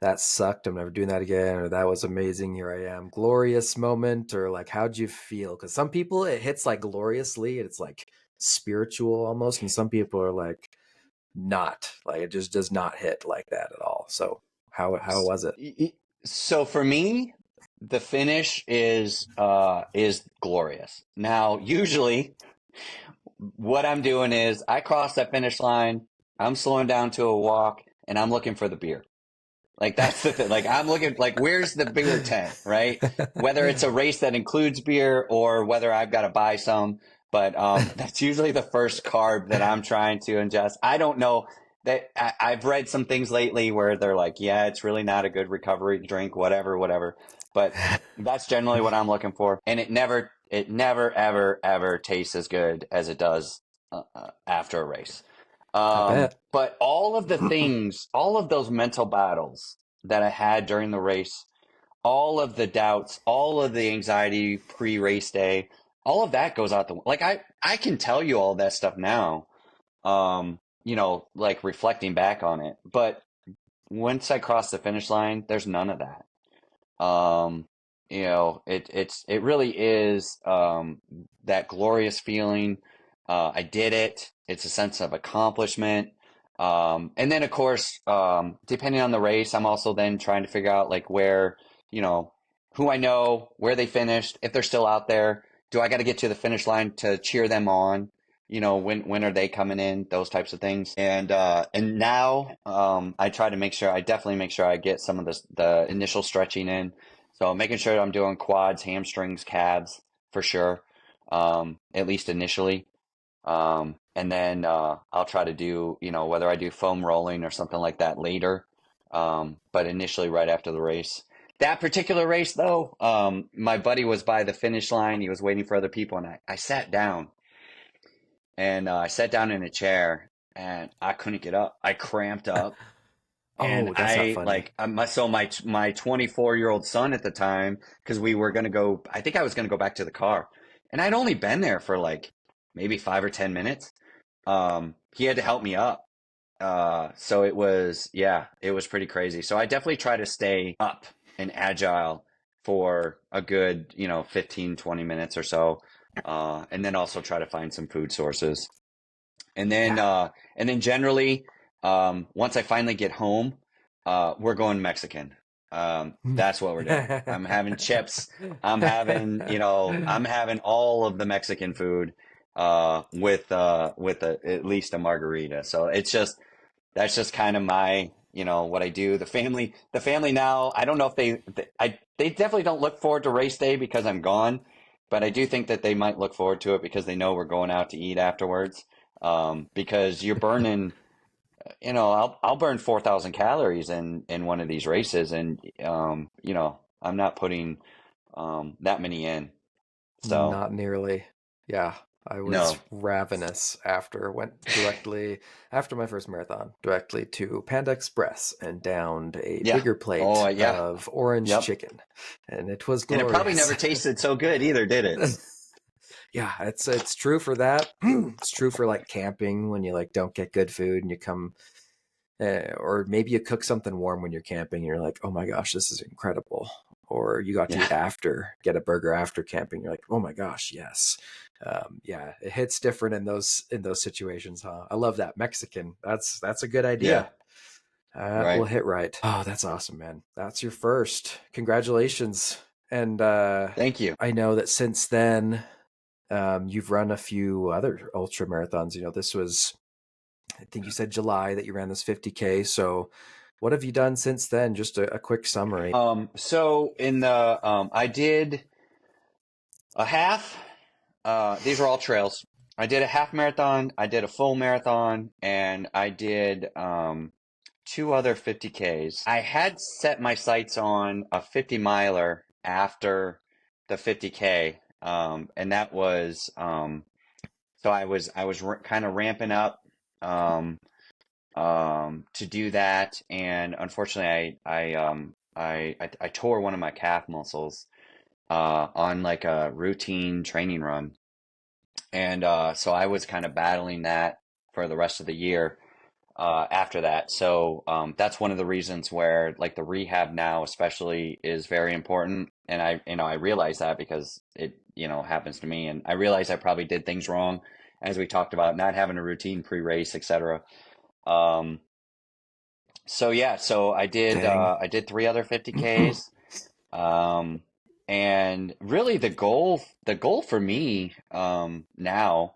that sucked, I'm never doing that again, or that was amazing, here I am, glorious moment, or like, how'd you feel? Because some people it hits like gloriously, and it's like spiritual almost, and some people are like, not like, it just does not hit like that at all. So how was it? So for me, the finish is glorious. Now, usually what I'm doing is I cross that finish line, I'm slowing down to a walk, and I'm looking for the beer. Like that's the thing. Like I'm looking like where's the beer tent, right? Whether it's a race that includes beer or whether I've got to buy some, but that's usually the first carb that I'm trying to ingest. I don't know that I've read some things lately where they're like, yeah, it's really not a good recovery drink, whatever, whatever. But that's generally what I'm looking for, and it never, ever, ever tastes as good as it does after a race. I bet. But all of the things, all of those mental battles that I had during the race, all of the doubts, all of the anxiety pre-race day, all of that goes out the like I can tell you all that stuff now, like reflecting back on it. But once I cross the finish line, there's none of that. Um, it really is that glorious feeling. I did it. It's a sense of accomplishment. And then of course, depending on the race, I'm also then trying to figure out like where, you know, who I know, where they finished, if they're still out there. Do I got to get to the finish line to cheer them on? When are they coming in? Those types of things. And now, I try to make sure, I definitely make sure I get some of the initial stretching in. So making sure I'm doing quads, hamstrings, calves for sure. At least initially. And then, I'll try to do, whether I do foam rolling or something like that later. But initially right after the race. That particular race though, my buddy was by the finish line. He was waiting for other people and I sat down. And I sat down in a chair and I couldn't get up. I cramped up and Oh, that's not funny. my 24-year-old son at the time, because we were going to go, I think I was going to go back to the car. And I'd only been there for like maybe 5 or 10 minutes. He had to help me up. So it was pretty crazy. So I definitely try to stay up and agile for a good, 15, 20 minutes or so. And then also try to find some food sources. And then, Yeah. uh, and then generally, once I finally get home, we're going Mexican. That's what we're doing. I'm having chips. I'm having all of the Mexican food, with at least a margarita. So that's just kind of what I do. The family now, I don't know if they definitely don't look forward to race day because I'm gone, but I do think that they might look forward to it because they know we're going out to eat afterwards. Because you're burning, I'll burn 4,000 calories in one of these races, and I'm not putting that many in. So Not nearly. Yeah, I was no, ravenous after. Went directly after my first marathon, directly to Panda Express and downed a yeah, bigger oh plate yeah, of orange yep. chicken, and it was And it probably glorious. never tasted so good either, did it? Yeah, it's true for that. It's true for like camping when you like don't get good food and you come, or maybe you cook something warm when you're camping and you're like, oh my gosh, this is incredible. Or you got to Yeah, eat after, get a burger after camping. You're like, oh my gosh, yes. Yeah, it hits different in those situations, huh? I love that Mexican. That's a good yeah, idea. Will right. hit right. Oh, that's awesome, man. That's your first. Congratulations. And Thank you. I know that since then, you've run a few other ultra marathons. This was, I think you said July that you ran this 50K. So what have you done since then? Just a quick summary. So I did a half. These are all trails. I did a half marathon, I did a full marathon, and I did two other 50Ks. I had set my sights on a 50 miler after the 50K. And that was, so I was kind of ramping up, um, to do that. And unfortunately, I tore one of my calf muscles, on like a routine training run. And, so I was kind of battling that for the rest of the year, after that. So, that's one of the reasons where like the rehab now especially is very important. And I realize that because it, happens to me. And I realize I probably did things wrong, as we talked about, not having a routine pre-race, etc. Um, so yeah, so Dang. I did three other 50Ks. Um, and really the goal for me, now,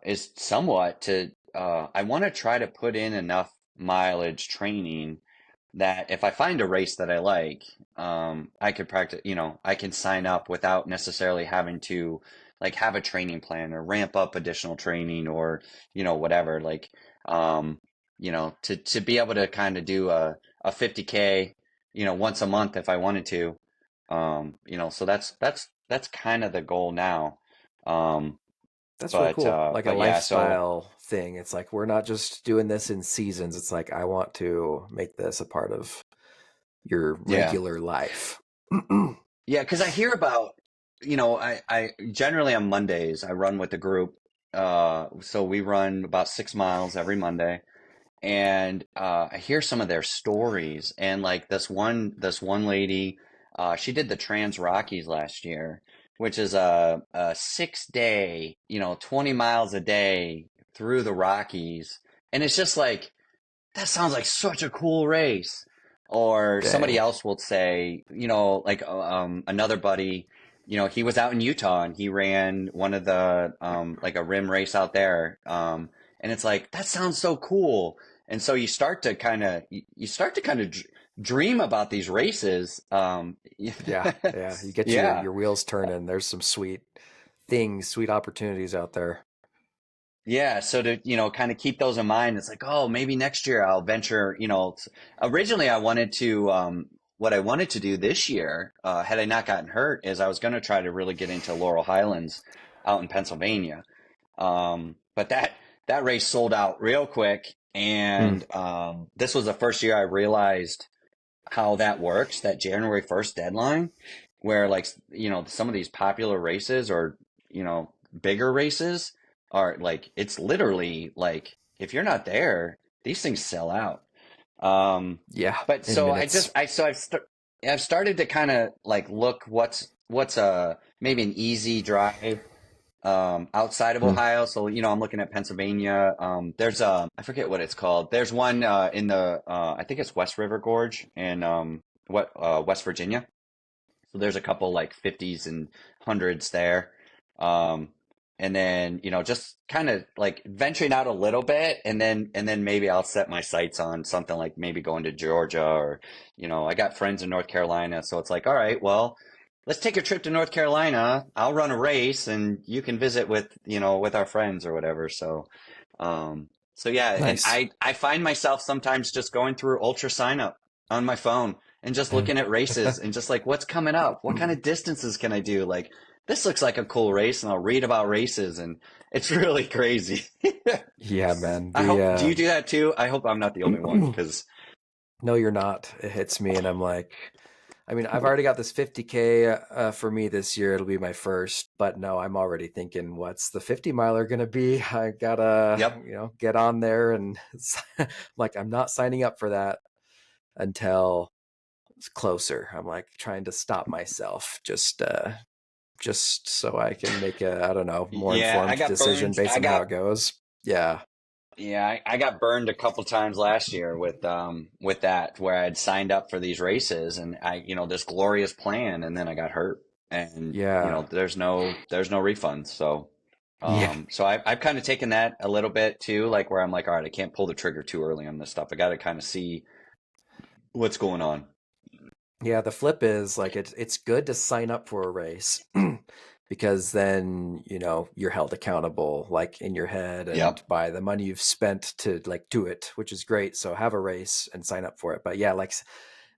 is somewhat to, I want to try to put in enough mileage training that if I find a race that I like, I could practice, I can sign up without necessarily having to like have a training plan or ramp up additional training or, whatever, like, um, to be able to kind of do a 50K, once a month if I wanted to. So that's kind of the goal now. Um, That's really but cool. Like a yeah, so lifestyle thing. It's like we're not just doing this in seasons. It's like I want to make this a part of your yeah. regular life. Yeah, because I hear about, I generally on Mondays I run with the group. So we run about 6 miles every Monday, and I hear some of their stories. And like this one lady, she did the Trans Rockies last year, which is a 6 day, 20 miles a day through the Rockies, and it's just like that sounds like such a cool race. Or somebody Dang. else will say, like, another buddy, he was out in Utah and he ran one of the, like a rim race out there. And it's like, that sounds so cool. And so you start to kind of dream about these races. Yeah, yeah. You get your Yeah. your wheels turning. There's some sweet things, sweet opportunities out there. Yeah, so to, kind of keep those in mind, it's like, oh, maybe next year I'll venture, originally I wanted to, what I wanted to do this year, had I not gotten hurt, is I was going to try to really get into Laurel Highlands out in Pennsylvania. But that race sold out real quick. Hmm. And, this was the first year I realized how that works, that January 1st deadline, where like, some of these popular races or, bigger races are like, it's literally like, if you're not there, these things sell out. Um, Yeah, but in so minutes. I've started to kind of like look what's maybe an easy drive, outside of Hmm. Ohio. So, I'm looking at Pennsylvania. There's I forget what it's called. There's one, in the, I think it's West River Gorge in, West Virginia. So there's a couple like 50s and hundreds there. Um, and then, just kind of like venturing out a little bit, and then maybe I'll set my sights on something like maybe going to Georgia, or, I got friends in North Carolina. So it's like, all right, well, let's take a trip to North Carolina. I'll run a race and you can visit with our friends or whatever. So yeah, and Nice. I find myself sometimes just going through Ultra Sign Up on my phone and just looking at races and just like, what's coming up? What kind of distances can I do? Like, this looks like a cool race, and I'll read about races, and it's really crazy. Yeah, man. I hope, do you do that too? I hope I'm not the only one, because No, you're not. It hits me, and I'm like, I mean, I've already got this 50K for me this year. It'll be my first, but no, I'm already thinking, what's the 50 miler gonna be? I gotta, yep. get on there, and I'm like, I'm not signing up for that until it's closer. I'm like trying to stop myself, just so I can make a, I don't know, more Yeah, I informed got decision burned. based on how it goes. Yeah, Yeah, I got burned a couple times last year with that, where I'd signed up for these races, and this glorious plan, and then I got hurt, and yeah, there's no refunds. So, yeah. I've kind of taken that a little bit too, like where I'm like, all right, I can't pull the trigger too early on this stuff. I got to kind of see what's going on. Yeah, the flip is like it's good to sign up for a race because then, you're held accountable like in your head and Yep. by the money you've spent to like do it, which is great. So have a race and sign up for it. But yeah, like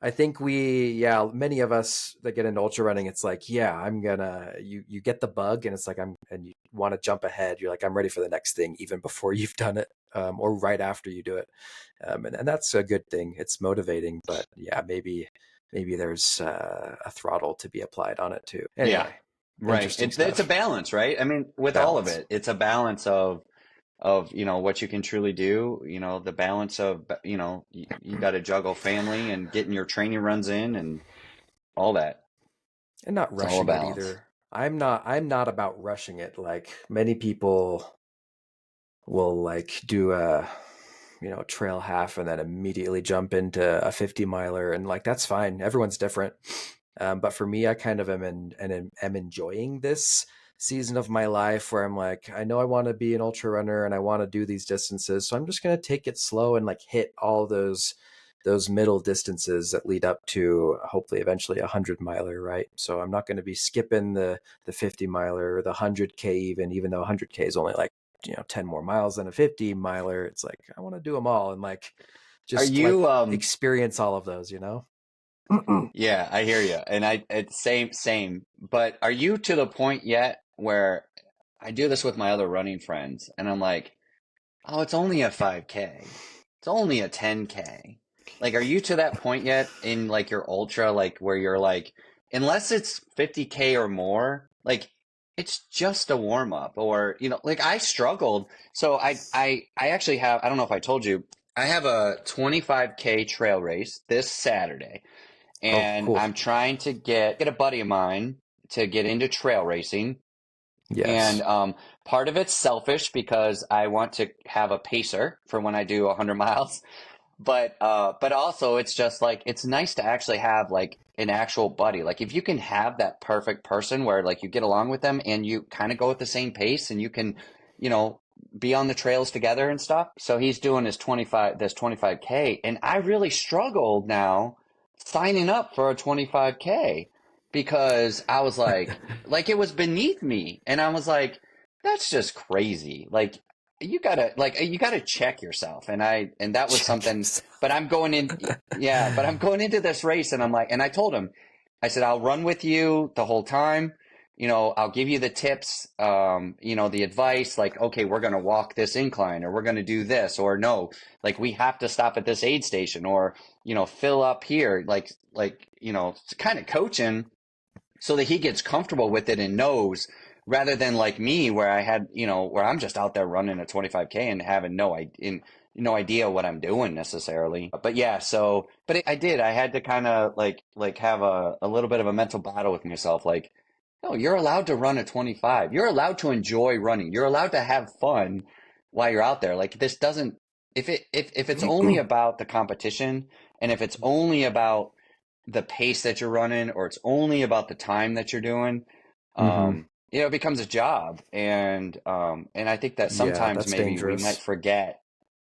I think many of us that get into ultra running, it's like, you get the bug and it's like, and you want to jump ahead. You're like, I'm ready for the next thing, even before you've done it, or right after you do it. And that's a good thing. It's motivating, but yeah, maybe there's a throttle to be applied on it too. Yeah, Anyway, right. interesting It's a stuff. balance, right? I mean, with all of Balance. it, it's a balance of what you can truly do, the balance of you got to juggle family and getting your training runs in and all that. And not It's all a rushing it balance. either. I'm not about rushing it. Like many people will like do a trail half and then immediately jump into a 50 miler, and like that's fine. Everyone's different. But for me, I kind of am enjoying this season of my life where I'm like, I know I want to be an ultra runner and I want to do these distances, so I'm just going to take it slow and like hit all those middle distances that lead up to hopefully eventually 100 miler, right? So I'm not going to be skipping the 50 miler or the 100K, even though 100K is only like 10 more miles than a 50 miler. It's like I want to do them all and like Are just like you experience all of those. Yeah, I hear you. And it's same. But are you to the point yet where I do this with my other running friends and I'm like, "Oh, it's only a 5K. It's only a 10K." Like, are you to that point yet in like your ultra, like where you're like, unless it's 50K or more, like it's just a warm up or, like I struggled. So I actually have, I don't know if I told you, I have a 25K trail race this Saturday Oh, and cool. I'm trying to get a buddy of mine to get into trail racing. And Yes. part of it's selfish because I want to have a pacer for when I do 100 miles. But also it's just like it's nice to actually have like an actual buddy. Like if you can have that perfect person where like you get along with them and you kind of go at the same pace and you can, you know, be on the trails together and stuff. So he's doing his 25K, and I really struggled now signing up for a 25K because I was like it was beneath me, and I was like, that's just crazy. Like you gotta check yourself, and that was Check something. yourself. But I'm going in, yeah. But I'm going into this race, and I'm like, and I told him, I said, I'll run with you the whole time. I'll give you the tips, the advice, like, okay, we're going to walk this incline or we're going to do this or no, like we have to stop at this aid station or, fill up here, kind of coaching so that he gets comfortable with it and knows rather than like me where I had, where I'm just out there running a 25K and having no idea what I'm doing necessarily. But yeah, I had to kind of like have a little bit of a mental battle with myself. Like, no, you're allowed to run a 25. You're allowed to enjoy running. You're allowed to have fun while you're out there. Like this doesn't, if it's only about the competition and if it's only about the pace that you're running or it's only about the time that you're doing, Hmm. it becomes a job. And I think that Yeah, sometimes that's maybe we might dangerous. forget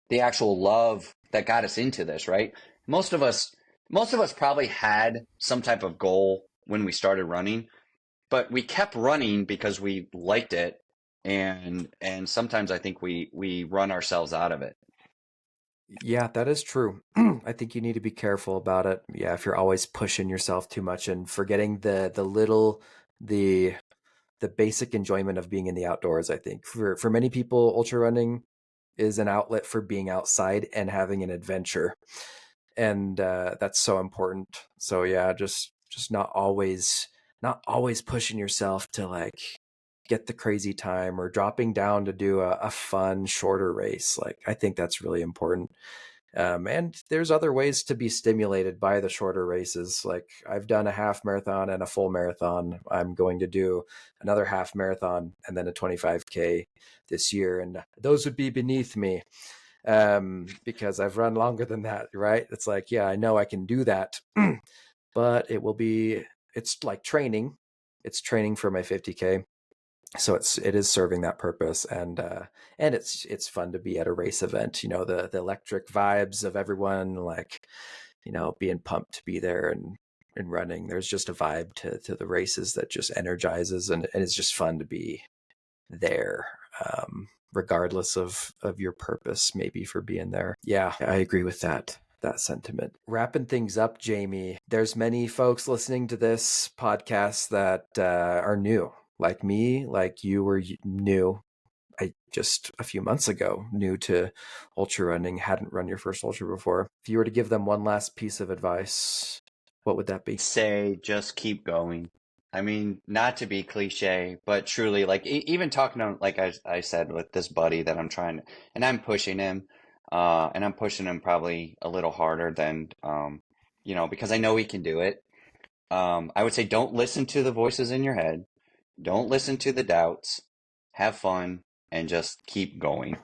the actual love that got us into this, right? Most of us, most of us probably had some type of goal when we started running, but we kept running because we liked it. And sometimes I think we run ourselves out of it. Yeah, that is true. I think you need to be careful about it. Yeah, if you're always pushing yourself too much and forgetting the the basic enjoyment of being in the outdoors. I think for many people, ultra running is an outlet for being outside and having an adventure, and that's so important. So yeah, just not always pushing yourself to like get the crazy time or dropping down to do a fun shorter race. Like I think that's really important. And there's other ways to be stimulated by the shorter races. Like I've done a half marathon and a full marathon. I'm going to do another half marathon and then a 25K this year. And those would be beneath me, because I've run longer than that, right? It's like, yeah, I know I can do that, but it's like training. It's training for my 50K, so it is serving that purpose, and it's fun to be at a race event, the electric vibes of everyone, like being pumped to be there and running. There's just a vibe to the races that just energizes, and it's just fun to be there, regardless of your purpose maybe for being there. Yeah, I agree with that. that sentiment. Wrapping things up, Jamie, there's many folks listening to this podcast that are new, like me, like you were new. I just a few months ago new to ultra running, hadn't run your first ultra before. If you were to give them one last piece of advice, what would that be? Say, just keep going. I mean, not to be cliche, but truly, like even talking to, like I said, with this buddy that I'm trying to, and I'm pushing him, and I'm pushing him probably a little harder than, because I know he can do it. I would say don't listen to the voices in your head. Don't listen to the doubts. Have fun and just keep going.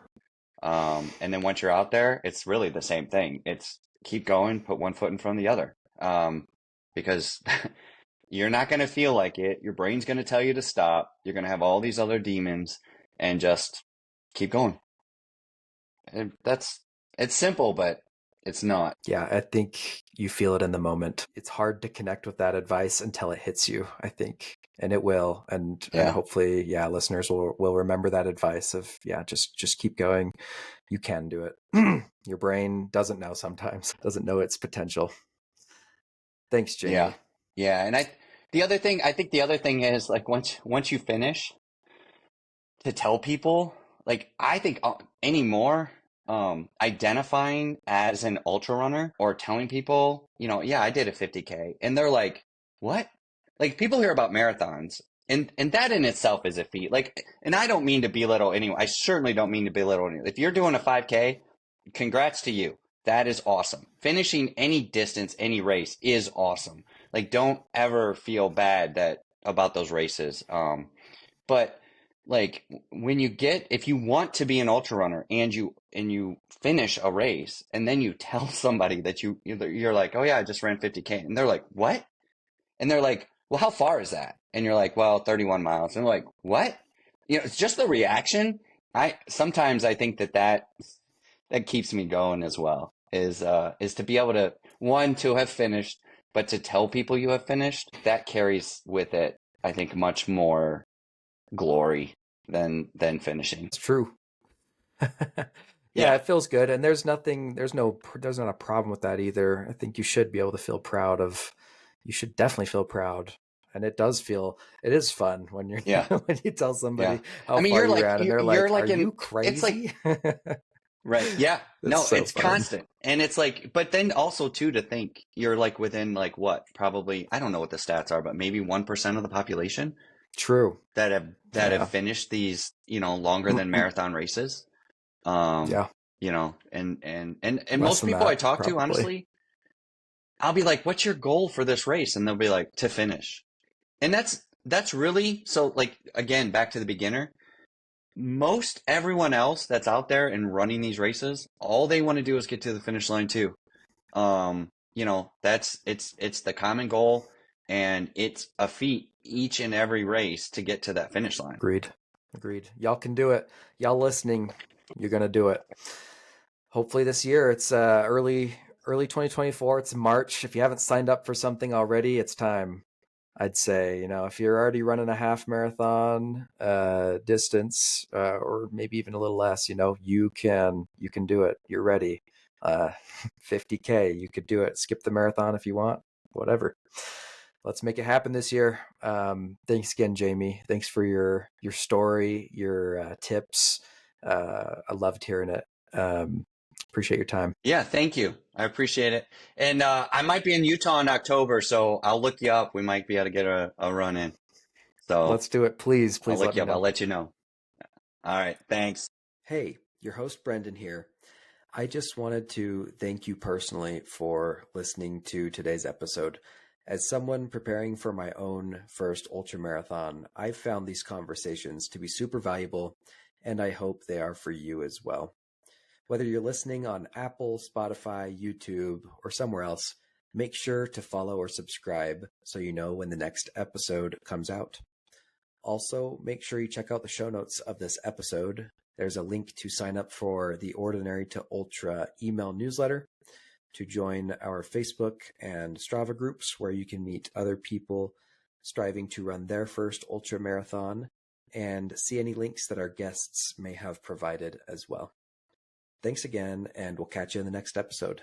And then once you're out there, it's really the same thing. It's keep going, put one foot in front of the other. Because you're not going to feel like it. Your brain's going to tell you to stop. You're going to have all these other demons and just keep going. And it's simple, but it's not. Yeah, I think you feel it in the moment. It's hard to connect with that advice until it hits you, I think. And it will. And Yeah. hopefully, yeah, listeners will remember that advice of, yeah, just keep going. You can do it. Your brain doesn't know sometimes, doesn't know its potential. Thanks, Yeah. Jamie. Yeah. And I think the other thing is like once you finish, to tell people, like I think anymore, identifying as an ultra runner or telling people, yeah, I did a 50K, and they're like, what? Like people hear about marathons, and that in itself is a feat. Like, and I don't mean to belittle anyone. I certainly don't mean to belittle anyone. If you're doing a 5K, congrats to you. That is awesome. Finishing any distance, any race is awesome. Like, don't ever feel bad about those races. But like when if you want to be an ultra runner and you finish a race and then you tell somebody that you're like, oh yeah, I just ran 50K, and they're like, what? And they're like, well, how far is that? And you're like, well, 31 miles. And they're like, what? It's just the reaction. I think that keeps me going as well, is to be able to, to have finished, but to tell people you have finished, that carries with it, I think, much more glory than finishing. It's true. Yeah, Yeah. it feels good. And there's not a problem with that either. I think you should be able to feel proud you should definitely feel proud. And it is fun when Yeah. when you tell Yeah. somebody I how mean, far you ran and they're you're like, are like you it's like, crazy? right. Yeah. It's No, so it's fun. constant. And it's like, but then also too, to think you're like within like what, probably, I don't know what the stats are, but maybe 1% of the population True. that have Yeah. finished these, longer than marathon races. Um, Yeah. and Less most than people I that, talk to, probably. honestly, I'll be like, what's your goal for this race? And they'll be like, to finish. And that's really, so like, again, back to the beginner, most everyone else that's out there and running these races, all they want to do is get to the finish line too. It's the common goal, and it's a feat each and every race to get to that finish line. Agreed. Y'all can do it. Y'all listening, you're gonna do it. Hopefully this year. It's early 2024. It's March. If you haven't signed up for something already, it's time. I'd say, if you're already running a half marathon distance, or maybe even a little less, you can do it. You're ready. 50K, you could do it. Skip the marathon if you want. Whatever. Let's make it happen this year. Thanks again, Jamie. Thanks for your story, your tips. I loved hearing it. Appreciate your time. Yeah, thank you. I appreciate it. And I might be in Utah in October, so I'll look you up. We might be able to get a run in. So Let's do it. Please I'll look let you me up. I'll know. let you know. All right. Thanks. Hey, your host Brendan here. I just wanted to thank you personally for listening to today's episode. As someone preparing for my own first ultra marathon, I've found these conversations to be super valuable, and I hope they are for you as well. Whether you're listening on Apple, Spotify, YouTube, or somewhere else, make sure to follow or subscribe so you know when the next episode comes out. Also, make sure you check out the show notes of this episode. There's a link to sign up for the Ordinary to Ultra email newsletter, to join our Facebook and Strava groups where you can meet other people striving to run their first ultra marathon, and see any links that our guests may have provided as well. Thanks again, and we'll catch you in the next episode.